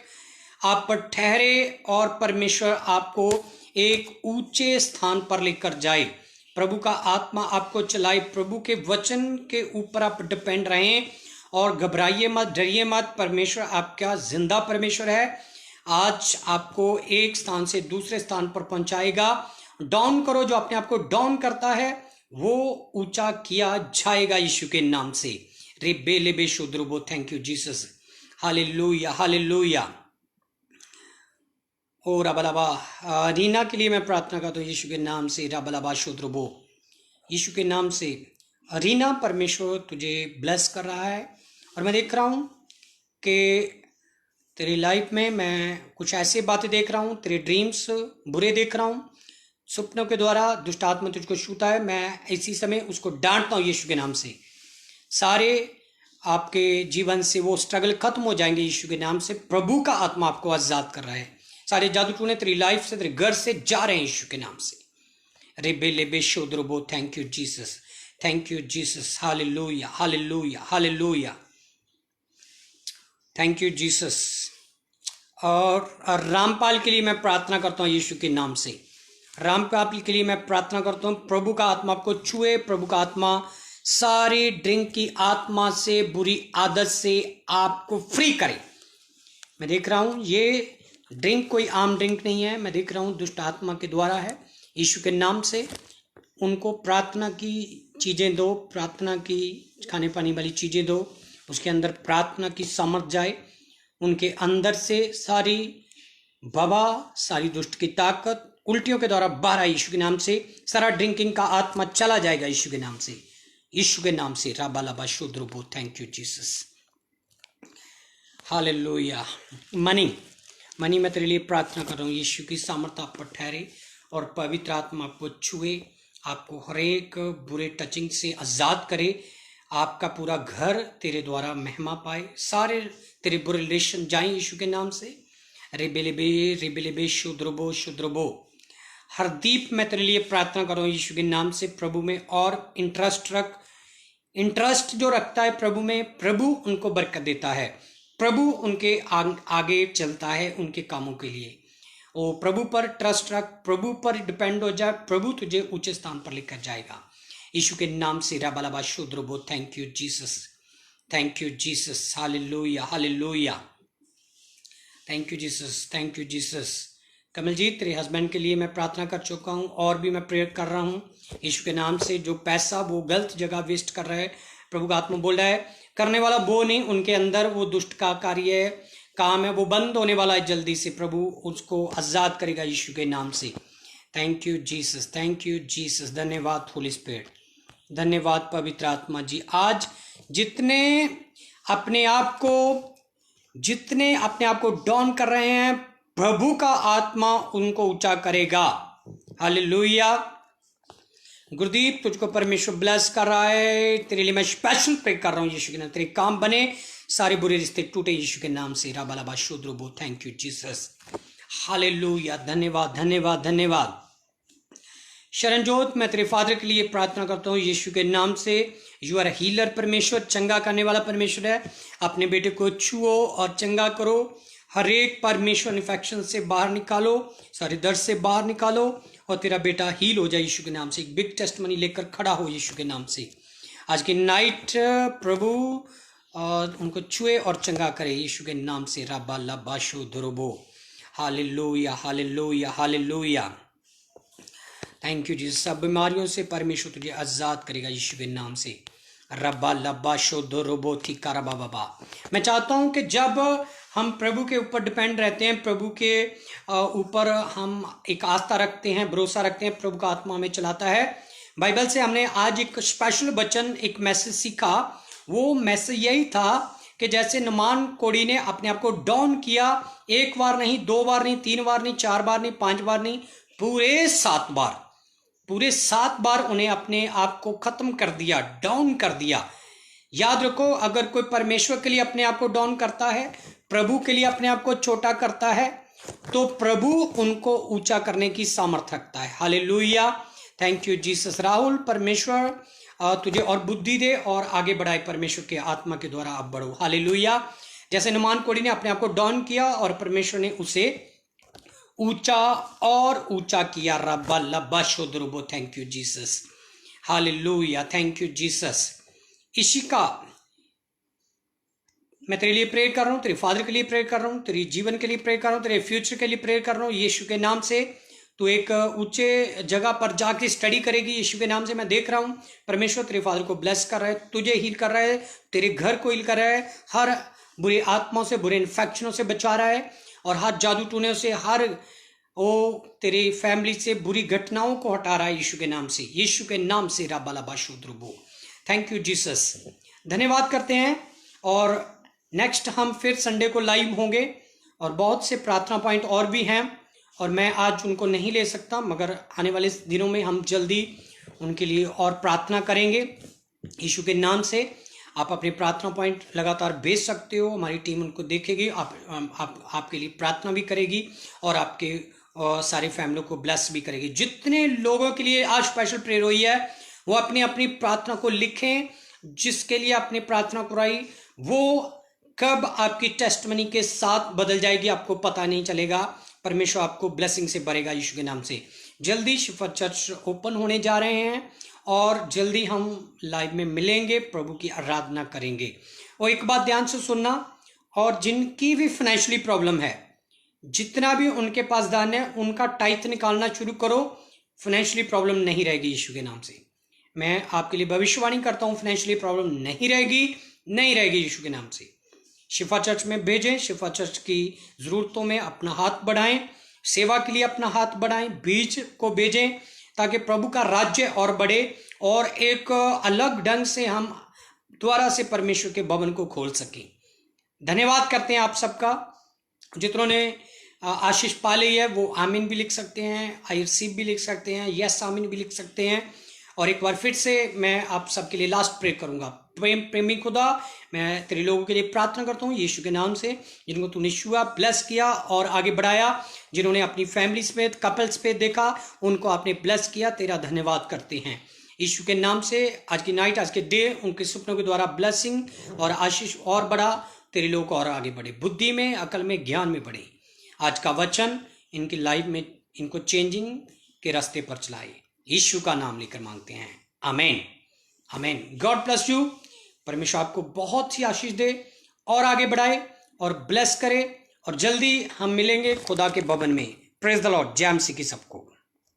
आप पर ठहरे और परमेश्वर आपको एक ऊंचे स्थान पर लेकर जाए। प्रभु का आत्मा आपको चलाए, प्रभु के वचन के ऊपर आप डिपेंड रहें और घबराइए मत, डरिए मत। परमेश्वर आपका जिंदा परमेश्वर है, आज आपको एक स्थान से दूसरे स्थान पर पहुंचाएगा। डाउन करो, जो अपने आप को डाउन करता है वो ऊंचा किया जाएगा यीशु के नाम से। रे बेले बे शुद्रबो, thank you Jesus, hallelujah hallelujah. ओ रबलाबा, रीना के लिए मैं प्रार्थना करता हूँ यीशु के नाम से। रबलाबा शुद्रबो, यीशु के नाम से। रीना, परमेश्वर तुझे ब्लेस कर रहा है और मैं देख रहा हूँ कि तेरी लाइफ में मैं कुछ ऐसी बातें देख रहा हूँ, तेरे ड्रीम्स बुरे देख रहा हूँ, सपनों के द्वारा दुष्ट आत्मा तुझको छूता है। मैं इसी समय उसको डांटता हूँ यीशु के नाम से। सारे आपके जीवन से वो स्ट्रगल खत्म हो जाएंगे यीशु के नाम से। प्रभु का आत्मा आपको आजाद कर रहा है। सारे जादू टूने तेरी लाइफ से, तेरे घर से जा रहे हैं यीशु के नाम से। रे बेले बे शोद्रबो, thank you Jesus, thank you Jesus, hallelujah hallelujah hallelujah, thank you Jesus. और रामपाल के लिए मैं प्रार्थना करता हूँ यीशु के नाम से। रामपाल के लिए मैं प्रार्थना करता हूँ, प्रभु का आत्मा आपको छुए। प्रभु का आत्मा सारी ड्रिंक की आत्मा से, बुरी आदत से आपको फ्री करे। मैं देख रहा हूँ ये ड्रिंक कोई आम ड्रिंक नहीं है, मैं देख रहा हूँ दुष्ट आत्मा के द्वारा है। यीशु के नाम से उनको प्रार्थना की चीज़ें दो, प्रार्थना की खाने पाने वाली चीज़ें दो, उसके अंदर प्रार्थना की समझ जाए। उनके अंदर से सारी बवा, सारी दुष्ट की ताकत उल्टियों के द्वारा बाहर आई यीशु के नाम से। सारा ड्रिंकिंग का आत्मा चला जाएगा यीशु के नाम से, यीशु के नाम से। राबालाबा शुद्रबो, thank you Jesus, hallelujah. Mani मैं तेरे लिए प्रार्थना कर रहा हूँ, यीशु की सामर्थ आप पर ठहरे और पवित्र आत्मा आपको छुए, आपको हर एक बुरे टचिंग से आज़ाद करे। आपका पूरा घर तेरे द्वारा महिमा पाए, सारे तेरे बुरे रिलेशन जाएं यीशु के नाम से। रेबेलेबे शुद्रबो शुद्रबो। हरदीप मैं तेरे लिए प्रार्थना कर रहा हूँ यीशु के नाम से, प्रभु में और इंटरेस्ट जो रखता है प्रभु में, प्रभु उनको बरकत देता है, प्रभु उनके आगे चलता है उनके कामों के लिए। ओ प्रभु पर ट्रस्ट रख, प्रभु पर डिपेंड हो जाए, प्रभु तुझे ऊंचे स्थान पर लेकर जाएगा यीशु के नाम से। राबालाबा शुद्रबो। Thank you Jesus, thank you Jesus, hallelujah hallelujah, thank you Jesus, thank you Jesus. Kamaljeet तेरे हस्बैंड के लिए मैं प्रार्थना कर चुका हूँ और भी मैं प्रेयर कर रहा हूँ यीशु के नाम से। जो पैसा वो गलत जगह वेस्ट कर रहा है, प्रभु का आत्मा बोल रहा है करने वाला वो नहीं, उनके अंदर वो दुष्ट का कार्य काम है, वो बंद होने वाला है जल्दी से। प्रभु उसको आजाद करेगा यीशु के नाम से। Thank you Jesus, thank you Jesus. धन्यवाद होली स्पिरिट, धन्यवाद पवित्र आत्मा जी। आज जितने अपने आप को डाउन कर रहे हैं, प्रभु का आत्मा उनको ऊंचा करेगा। हालेलुया। गुरदीप तुझको परमेश्वर ब्लेस कर रहा है, तेरे लिए मैं स्पेशल प्रे कर रहा हूँ यीशु के नाम। तेरे काम बने, सारे बुरे रिश्ते टूटे यीशु के नाम से। राबालाबा शुद्रबो। Thank you Jesus, hallelujah. धन्यवाद धन्यवाद धन्यवाद। शरणजोत मैं तेरे फादर के लिए प्रार्थना करता हूँ यीशु के नाम से। यू आर हीलर, परमेश्वर चंगा करने वाला परमेश्वर है। अपने बेटे को छुओ और चंगा करो। हर एक परमेश्वर इन्फेक्शन से बाहर निकालो, सारे दर्द से बाहर निकालो और तेरा बेटा हील हो जाए यीशु के नाम से। एक बिग टेस्टमनी लेकर खड़ा हो यीशु के नाम से। आज की नाइट प्रभु उनको छुए और चंगा करे यीशु के नाम से। राबा लाबा शो दुरुबो। Hallelujah hallelujah hallelujah. Thank you Jesus. सब बीमारियों से परमेश्वर तुझे आजाद करेगा यीशु के नाम से। रब्बा लब्बा शोधो रोबो थी काराबा बाबा। मैं चाहता हूं कि जब हम प्रभु के ऊपर डिपेंड रहते हैं, प्रभु के ऊपर हम एक आस्था रखते हैं, भरोसा रखते हैं, प्रभु का आत्मा हमें चलाता है। बाइबल से हमने आज एक स्पेशल वचन, एक मैसेज सीखा। वो मैसेज यही था कि जैसे नमान कोड़ी ने अपने आप को डाउन किया, एक बार नहीं, 2 बार नहीं, 3 बार नहीं, 4 बार नहीं, 5 बार नहीं, पूरे 7 बार, पूरे 7 बार उन्हें अपने आप को खत्म कर दिया, डाउन कर दिया। याद रखो, अगर कोई परमेश्वर के लिए अपने आप को डाउन करता है, प्रभु के लिए अपने आप को छोटा करता है, तो प्रभु उनको ऊंचा करने की सामर्थ्य रखता है। Hallelujah. Thank you Jesus. Rahul, परमेश्वर तुझे और बुद्धि दे और आगे बढ़ाए परमेश्वर के आत्मा के द्वारा आप बढ़ो। हालेलुया। जैसे नुमान कोड़ी ने अपने आप को डाउन किया और परमेश्वर ने उसे ऊंचा और ऊंचा किया। रब्बा लब्बा शोदरुबो। Thank you Jesus. Hallelujah. Thank you Jesus. Ishika, मैं तेरे लिए प्रेयर कर रहा हूँ, तेरे फादर के लिए प्रेयर कर रहा हूँ, तेरे जीवन के लिए प्रेयर कर रहा हूँ, तेरे फ्यूचर के लिए प्रेयर कर रहा हूँ यीशु के नाम से। तू एक ऊंचे जगह पर जाके स्टडी करेगी यीशु के नाम से। मैं देख रहा हूँ परमेश्वर तेरे फादर को ब्लेस कर रहा है, तुझे हील कर रहा है, तेरे घर को हील कर रहा है, हर बुरी आत्माओं से, बुरे इन्फेक्शनों से बचा रहा है और हर जादू टूने से, हर तेरे फैमिली से बुरी घटनाओं को हटा रहा है यीशु के नाम से। यीशु के नाम से राबालाबा शूद्रबो। Thank you Jesus. धन्यवाद करते हैं और नेक्स्ट हम फिर संडे को लाइव होंगे और बहुत से प्रार्थना पॉइंट और भी हैं और मैं आज उनको नहीं ले सकता, मगर आने वाले दिनों में हम जल्दी उनके लिए और प्रार्थना करेंगे यीशु के नाम से। आप अपने प्रार्थना पॉइंट लगातार भेज सकते हो, हमारी टीम उनको देखेगी, आपके लिए प्रार्थना भी करेगी और आपके सारे फैमिली को ब्लेस भी करेगी। जितने लोगों के लिए आज स्पेशल प्रेयर हुई है वो अपनी अपनी प्रार्थना को लिखें। जिसके लिए आपने प्रार्थना कराई वो कब आपकी टेस्टमनी के साथ बदल जाएगी आपको पता नहीं चलेगा। परमेश्वर आपको ब्लेसिंग से भरेगा यीशु के नाम से। जल्दी शिफा चर्च ओपन होने जा रहे हैं और जल्दी हम लाइव में मिलेंगे, प्रभु की आराधना करेंगे। और एक बात ध्यान से सुनना, और जिनकी भी फाइनेंशियली प्रॉब्लम है, जितना भी उनके पास दान है, उनका टाइथ निकालना शुरू करो। फाइनेंशियली प्रॉब्लम नहीं रहेगी यीशु के नाम से। मैं आपके लिए भविष्यवाणी करता हूँ, फाइनेंशियली प्रॉब्लम नहीं रहेगी यीशु के नाम से। शिफा चर्च में भेजें, शिफा चर्च की ज़रूरतों में अपना हाथ बढ़ाएं, सेवा के लिए अपना हाथ बढ़ाएं, बीज को भेजें ताकि प्रभु का राज्य और बढ़े और एक अलग ढंग से हम दोबारा से परमेश्वर के भवन को खोल सकें। धन्यवाद करते हैं आप सबका, जितनों ने आशीष पा ली है वो आमीन भी लिख सकते हैं, आई रिसीव भी लिख सकते हैं, यस आमीन भी लिख सकते हैं। और एक बार फिर से मैं आप सबके लिए लास्ट प्रे करूंगा। प्रेमी खुदा, मैं तेरे लोगों के लिए प्रार्थना करता हूँ यीशु के नाम से, जिनको तूने छुआ, ब्लेस किया और आगे बढ़ाया, जिन्होंने अपनी फैमिलीज पे, कपल्स पे देखा, उनको आपने ब्लेस किया, तेरा धन्यवाद करते हैं यीशु के नाम से। आज की नाइट, आज के डे, उनके सपनों के द्वारा ब्लेसिंग और आशीष और बढ़ा, तेरे लोग और आगे बढ़े, बुद्धि में, अकल में, ज्ञान में बढ़े। आज का वचन इनकी लाइफ में इनको चेंजिंग के रास्ते पर चलाए, यीशु का नाम लेकर मांगते हैं, आमीन आमीन। God bless you. परमेश्वर आपको बहुत सी आशीष दे और आगे बढ़ाए और ब्लेस करे, और जल्दी हम मिलेंगे खुदा के भवन में। Praise the Lord. जय मसीह की सबको।